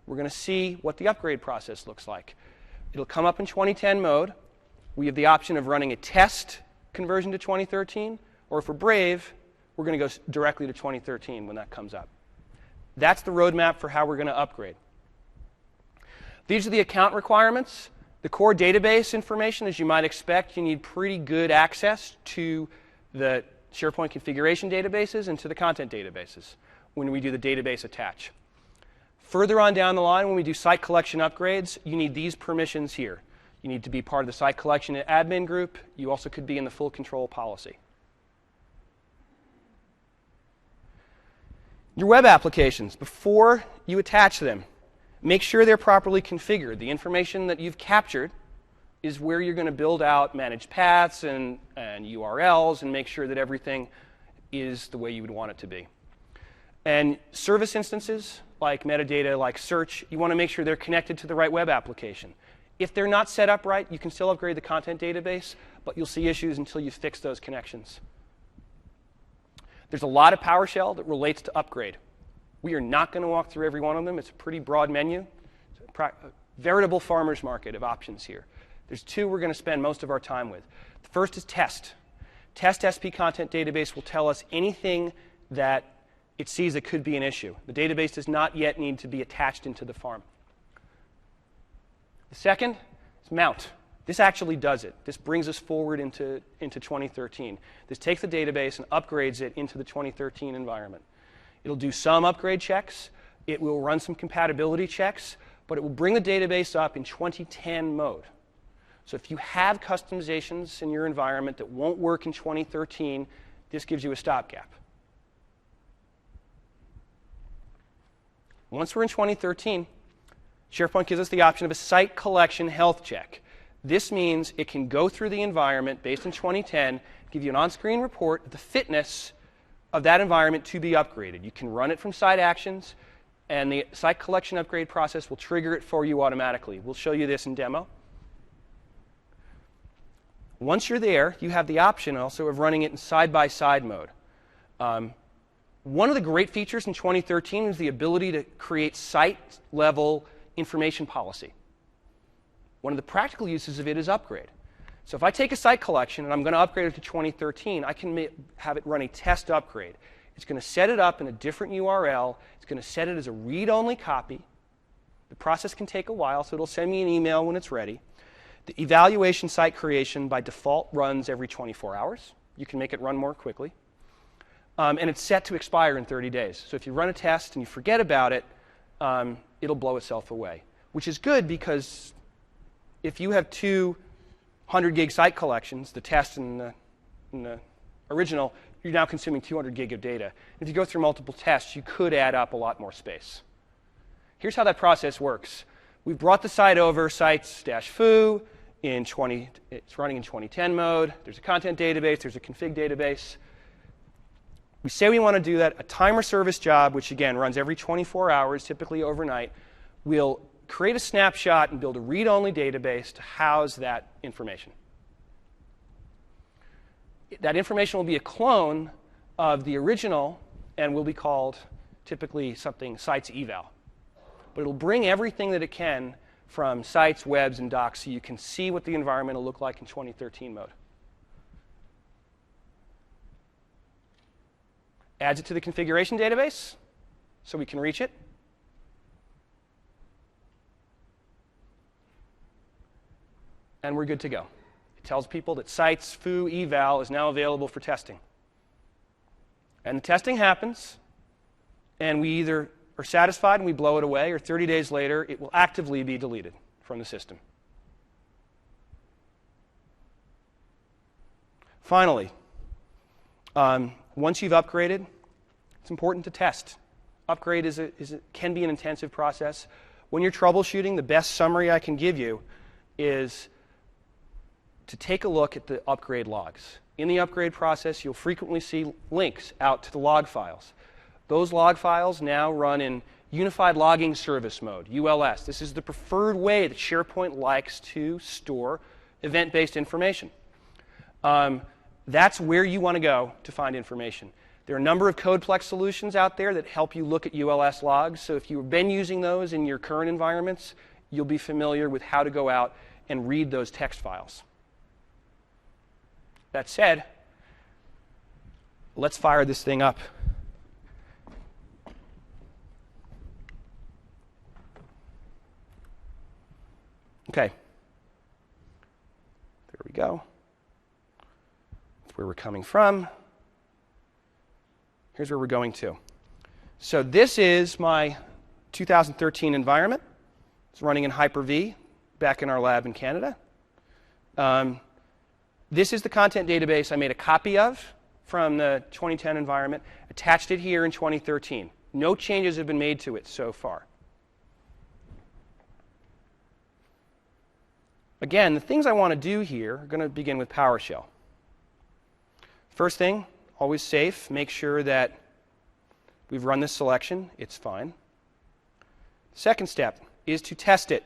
S1: We're going to see what the upgrade process looks like. It'll come up in 2010 mode. We have the option of running a test conversion to 2013, or if we're brave, we're going to go directly to 2013 when that comes up. That's the roadmap for how we're going to upgrade. These are the account requirements. The core database information, as you might expect, you need pretty good access to the SharePoint configuration databases and to the content databases when we do the database attach. Further on down the line, when we do site collection upgrades, you need these permissions here. You need to be part of the site collection admin group. You also could be in the full control policy. Your web applications, before you attach them, make sure they're properly configured. The information that you've captured is where you're going to build out managed paths and URLs and make sure that everything is the way you would want it to be. And service instances, like metadata, like search, you want to make sure they're connected to the right web application. If they're not set up right, you can still upgrade the content database, but you'll see issues until you fix those connections. There's a lot of PowerShell that relates to upgrade. We are not going to walk through every one of them. It's a pretty broad menu. It's a veritable farmer's market of options here. There's two we're going to spend most of our time with. The first is test. Test SP content database will tell us anything that it sees that could be an issue. The database does not yet need to be attached into the farm. The second is mount. This actually does it. This brings us forward into 2013. This takes the database and upgrades it into the 2013 environment. It'll do some upgrade checks. It will run some compatibility checks, but it will bring the database up in 2010 mode. So if you have customizations in your environment that won't work in 2013, this gives you a stopgap. Once we're in 2013, SharePoint gives us the option of a site collection health check. This means it can go through the environment based on 2010, give you an on-screen report of the fitness of that environment to be upgraded. You can run it from site actions, and the site collection upgrade process will trigger it for you automatically. We'll show you this in demo. Once you're there, you have the option also of running it in side-by-side mode. One of the great features in 2013 is the ability to create site-level information policy. One of the practical uses of it is upgrade. So if I take a site collection and I'm going to upgrade it to 2013, I can have it run a test upgrade. It's going to set it up in a different URL. It's going to set it as a read-only copy. The process can take a while, so it'll send me an email when it's ready. The evaluation site creation by default runs every 24 hours. You can make it run more quickly. And it's set to expire in 30 days. So if you run a test and you forget about it, it'll blow itself away, which is good because if you have two 100-gig site collections, the test and the original, you're now consuming 200 gig of data. If you go through multiple tests, you could add up a lot more space. Here's how that process works. We've brought the site over, sites-foo, it's running in 2010 mode. There's a content database, there's a config database. We say we want to do that. A timer service job, which again runs every 24 hours, typically overnight, will create a snapshot and build a read-only database to house that information. That information will be a clone of the original and will be called typically something sites eval. But it'll bring everything that it can from sites, webs, and docs so you can see what the environment will look like in 2013 mode. Adds it to the configuration database so we can reach it. And we're good to go. It tells people that sites foo eval is now available for testing. And the testing happens, and we either are satisfied and we blow it away, or 30 days later, it will actively be deleted from the system. Finally, once you've upgraded, it's important to test. Upgrade can be an intensive process. When you're troubleshooting, the best summary I can give you is to take a look at the upgrade logs. In the upgrade process, you'll frequently see links out to the log files. Those log files now run in Unified Logging Service mode, ULS. This is the preferred way that SharePoint likes to store event-based information. That's where you want to go to find information. There are a number of CodePlex solutions out there that help you look at ULS logs. So if you've been using those in your current environments, you'll be familiar with how to go out and read those text files. That said, let's fire this thing up. Okay. There we go. That's where we're coming from. Here's where we're going to. So this is my 2013 environment. It's running in Hyper-V back in our lab in Canada. This is the content database I made a copy of from the 2010 environment, attached it here in 2013. No changes have been made to it so far. Again, the things I want to do here are going to begin with PowerShell. First thing, always safe. Make sure that we've run this selection. It's fine. Second step is to test it.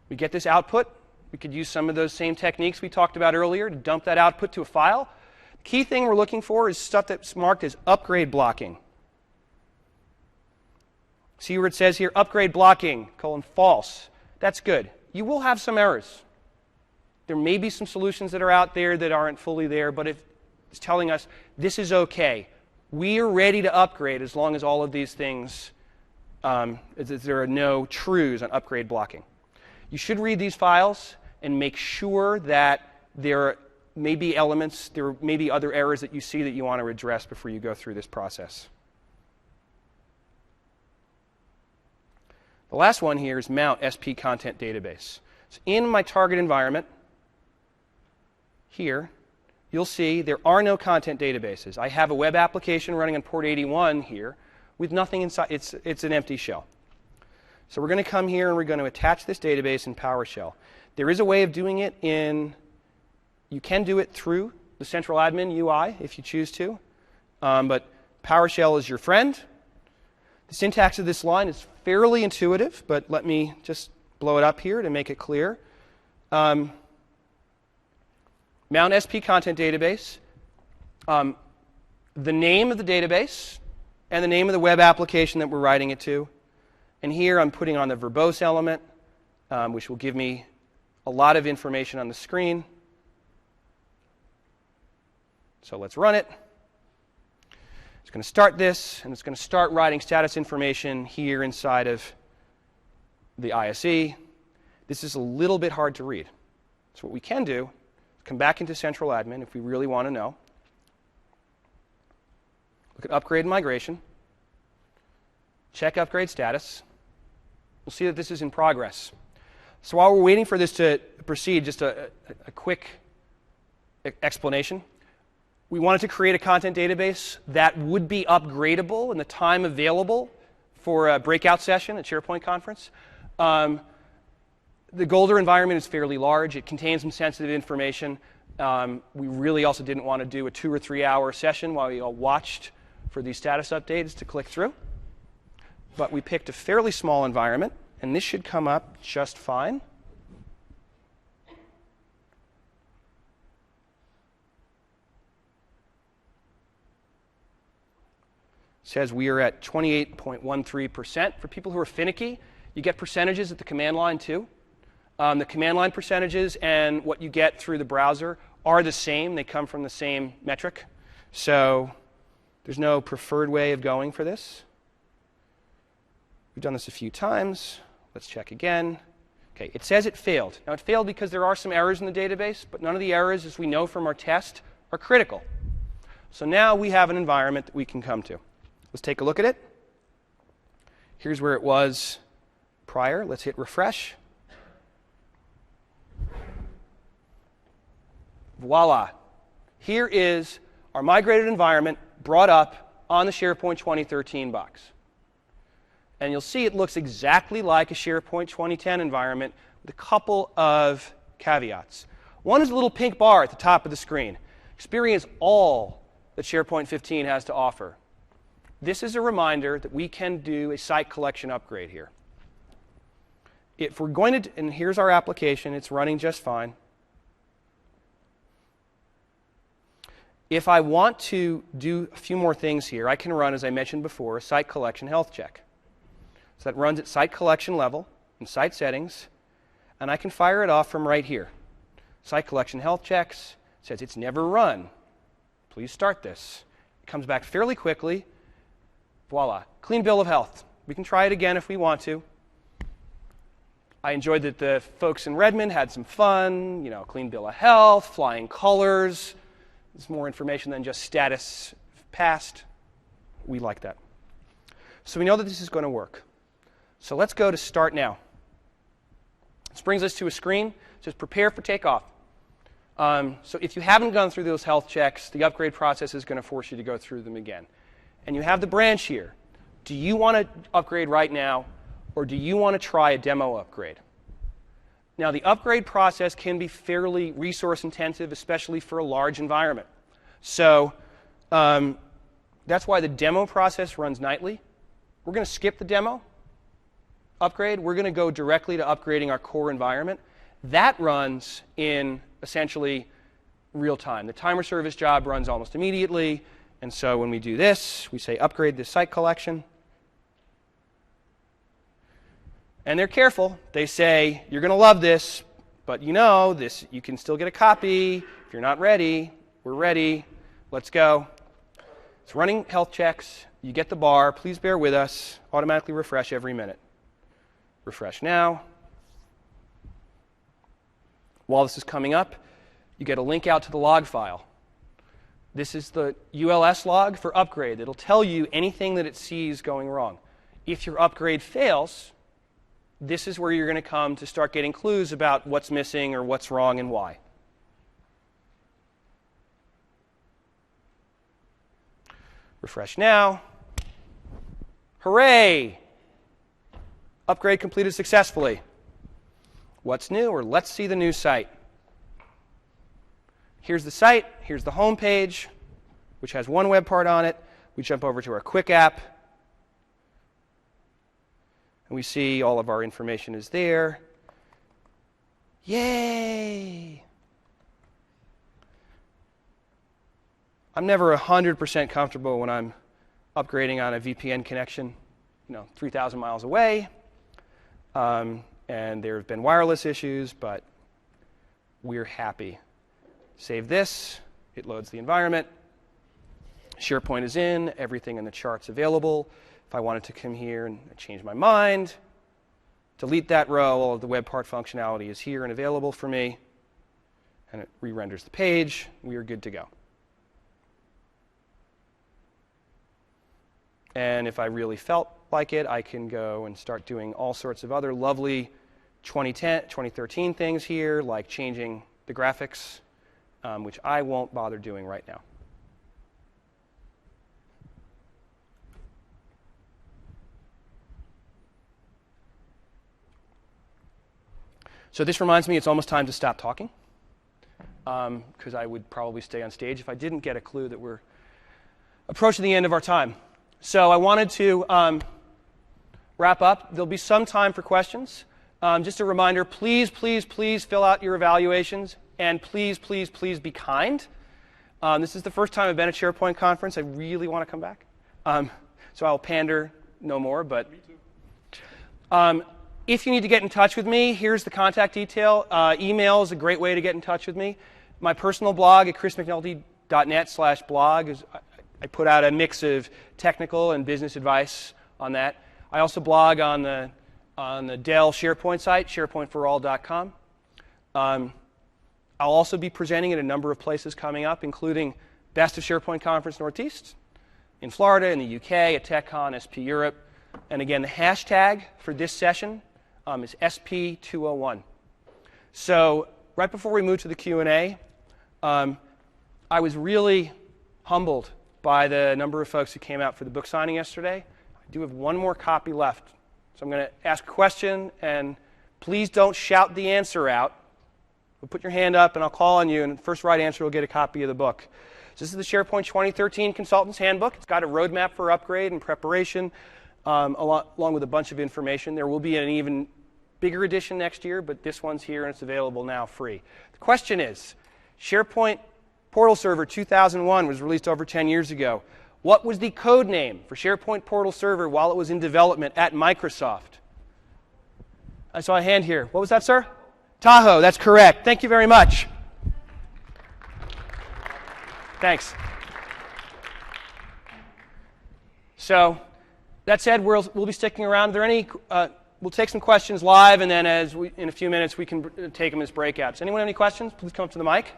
S1: We get this output. We could use some of those same techniques we talked about earlier to dump that output to a file. The key thing we're looking for is stuff that's marked as upgrade blocking. See where it says here, upgrade blocking, false. That's good. You will have some errors. There may be some solutions that are out there that aren't fully there, but it's telling us this is okay. We are ready to upgrade as long as all of these things, there are no trues on upgrade blocking. You should read these files and make sure that there may be elements, there may be other errors that you see that you want to address before you go through this process. The last one here is mount SP content database. So in my target environment, here, you'll see there are no content databases. I have a web application running on port 81 here with nothing inside. It's an empty shell. So we're going to come here and we're going to attach this database in PowerShell. There is a way of doing it you can do it through the central admin UI if you choose to, but PowerShell is your friend. The syntax of this line is fairly intuitive, but let me just blow it up here to make it clear. Mount SP content database, the name of the database, and the name of the web application that we're writing it to. And here I'm putting on the verbose element, which will give me a lot of information on the screen. So let's run it. It's going to start this, and it's going to start writing status information here inside of the ISE. This is a little bit hard to read. So what we can do is come back into central admin if we really want to know. Look at upgrade and migration. Check upgrade status. We'll see that this is in progress. So while we're waiting for this to proceed, just a quick explanation. We wanted to create a content database that would be upgradable in the time available for a breakout session at SharePoint Conference. The Golder environment is fairly large. It contains some sensitive information. We really also didn't want to do a 2 or 3 hour session while we all watched for these status updates to click through. But we picked a fairly small environment, and this should come up just fine. says we are at 28.13%. For people who are finicky, you get percentages at the command line too. The command line percentages and what you get through the browser are the same. They come from the same metric. So there's no preferred way of going for this. We've done this a few times. Let's check again. Okay, it says it failed. Now, it failed because there are some errors in the database, but none of the errors, as we know from our test, are critical. So now we have an environment that we can come to. Let's take a look at it. Here's where it was prior. Let's hit refresh. Voila. Here is our migrated environment brought up on the SharePoint 2013 box. And you'll see it looks exactly like a SharePoint 2010 environment with a couple of caveats. One is a little pink bar at the top of the screen. Experience all that SharePoint 15 has to offer. This is a reminder that we can do a site collection upgrade here. If we're going to, and here's our application, it's running just fine. If I want to do a few more things here, I can run, as I mentioned before, a site collection health check. So that runs at site collection level in site settings, and I can fire it off from right here. Site collection health checks says it's never run. Please start this. It comes back fairly quickly. Voila, clean bill of health. We can try it again if we want to. I enjoyed that the folks in Redmond had some fun, clean bill of health, flying colors. There's more information than just status passed. We like that. So we know that this is going to work. So let's go to Start Now. This brings us to a screen that says Prepare for Takeoff. So if you haven't gone through those health checks, the upgrade process is going to force you to go through them again. And you have the branch here. Do you want to upgrade right now, or do you want to try a demo upgrade? Now, the upgrade process can be fairly resource intensive, especially for a large environment. So that's why the demo process runs nightly. We're going to skip the demo upgrade. We're going to go directly to upgrading our core environment. That runs in essentially real time. The timer service job runs almost immediately. And so when we do this, we say upgrade this site collection. And they're careful. They say, you're going to love this, but this, you can still get a copy. If you're not ready, we're ready. Let's go. It's running health checks. You get the bar. Please bear with us. Automatically refresh every minute. Refresh now. While this is coming up, you get a link out to the log file. This is the ULS log for upgrade. It'll tell you anything that it sees going wrong. If your upgrade fails, this is where you're going to come to start getting clues about what's missing or what's wrong and why. Refresh now. Hooray! Upgrade completed successfully. What's new? Or let's see the new site. Here's the site. Here's the home page, which has one web part on it. We jump over to our quick app. And we see all of our information is there. Yay! I'm never 100% comfortable when I'm upgrading on a VPN connection, 3,000 miles away. And there have been wireless issues, but we're happy. Save this. It loads the environment. SharePoint is in. Everything in the chart's available. If I wanted to come here and change my mind, delete that row, all of the web part functionality is here and available for me. And it re-renders the page. We are good to go. And if I really felt like it, I can go and start doing all sorts of other lovely 2013 things here, like changing the graphics, which I won't bother doing right now. So this reminds me it's almost time to stop talking, because I would probably stay on stage if I didn't get a clue that we're approaching the end of our time. So I wanted to wrap up. There'll be some time for questions. Just a reminder, please, please, please fill out your evaluations, and please, please, please be kind. This is the first time I've been at SharePoint Conference. I really want to come back. So I'll pander no more, but if you need to get in touch with me, here's the contact detail. Email is a great way to get in touch with me. My personal blog at chrismcnulty.net/blog is I put out a mix of technical and business advice on that. I also blog on the Dell SharePoint site, sharepointforall.com. I'll also be presenting at a number of places coming up, including Best of SharePoint Conference Northeast, in Florida, in the UK, at TechCon, SP Europe. And again, the hashtag for this session is SP201. So right before we move to the Q&A, I was really humbled by the number of folks who came out for the book signing yesterday. I do have one more copy left. So I'm going to ask a question, and please don't shout the answer out. But put your hand up, and I'll call on you, and the first right answer will get a copy of the book. So this is the SharePoint 2013 Consultant's Handbook. It's got a roadmap for upgrade and preparation, along with a bunch of information. There will be an even bigger edition next year, but this one's here, and it's available now free. The question is, SharePoint Portal Server 2001 was released over 10 years ago. What was the code name for SharePoint Portal Server while it was in development at Microsoft? I saw a hand here. What was that, sir? Tahoe, that's correct. Thank you very much. Thanks. So, that said, we'll be sticking around. Are there any? We'll take some questions live, and then in a few minutes we can take them as breakouts. Anyone have any questions? Please come up to the mic.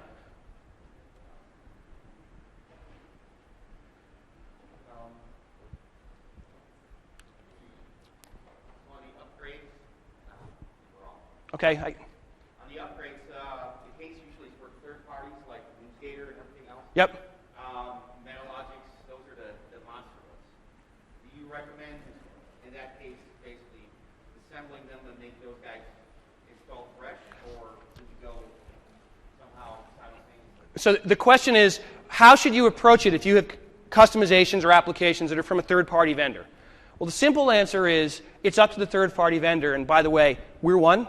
S1: Okay.
S3: On the upgrades, the case usually is for third parties like NewsGator and everything else.
S1: Yep.
S3: Metalogics, those are the monster ones. Do you recommend, in that case, basically assembling them and make those guys install fresh, or would you go somehow simultaneously?
S1: So the question is, how should you approach it if you have customizations or applications that are from a third-party vendor? Well, the simple answer is it's up to the third-party vendor. And by the way, we're one.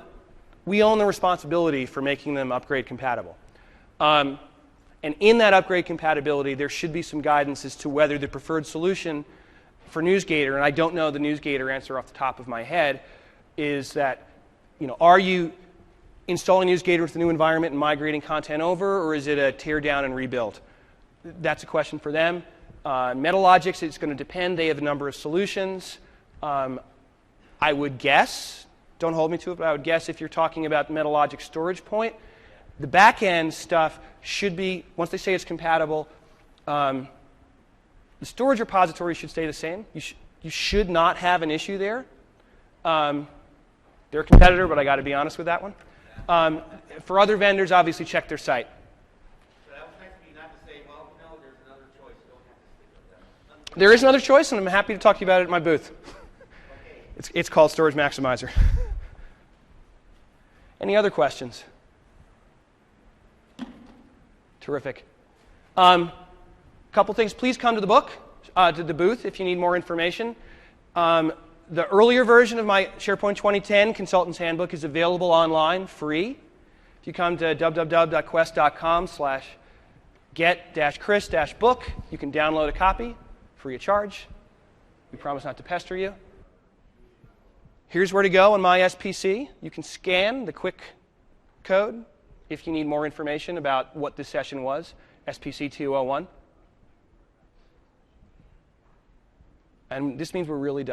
S1: We own the responsibility for making them upgrade compatible. And in that upgrade compatibility, there should be some guidance as to whether the preferred solution for NewsGator, and I don't know the NewsGator answer off the top of my head, is that, are you installing NewsGator with the new environment and migrating content over, or is it a tear down and rebuild? That's a question for them. Metalogics, it's going to depend. They have a number of solutions. I would guess, don't hold me to it, but I would guess if you're talking about Metalogic storage point, the back-end stuff should be, once they say it's compatible, the storage repository should stay the same. You should not have an issue there. They're a competitor, but I got to be honest with that one. For other vendors, obviously check their site.
S3: So that was nice of you not to say, well, no, there's another choice. You don't have to stick with that.
S1: There is another choice, and I'm happy to talk to you about it at my booth.
S3: Okay.
S1: It's called Storage Maximizer. Any other questions? Terrific. Couple things. Please come to the book, to the booth, if you need more information. The earlier version of my SharePoint 2010 Consultant's Handbook is available online, free. If you come to www.quest.com/get-chris-book, you can download a copy, free of charge. We promise not to pester you. Here's where to go on my SPC. You can scan the quick code if you need more information about what this session was, SPC 201. And this means we're really done.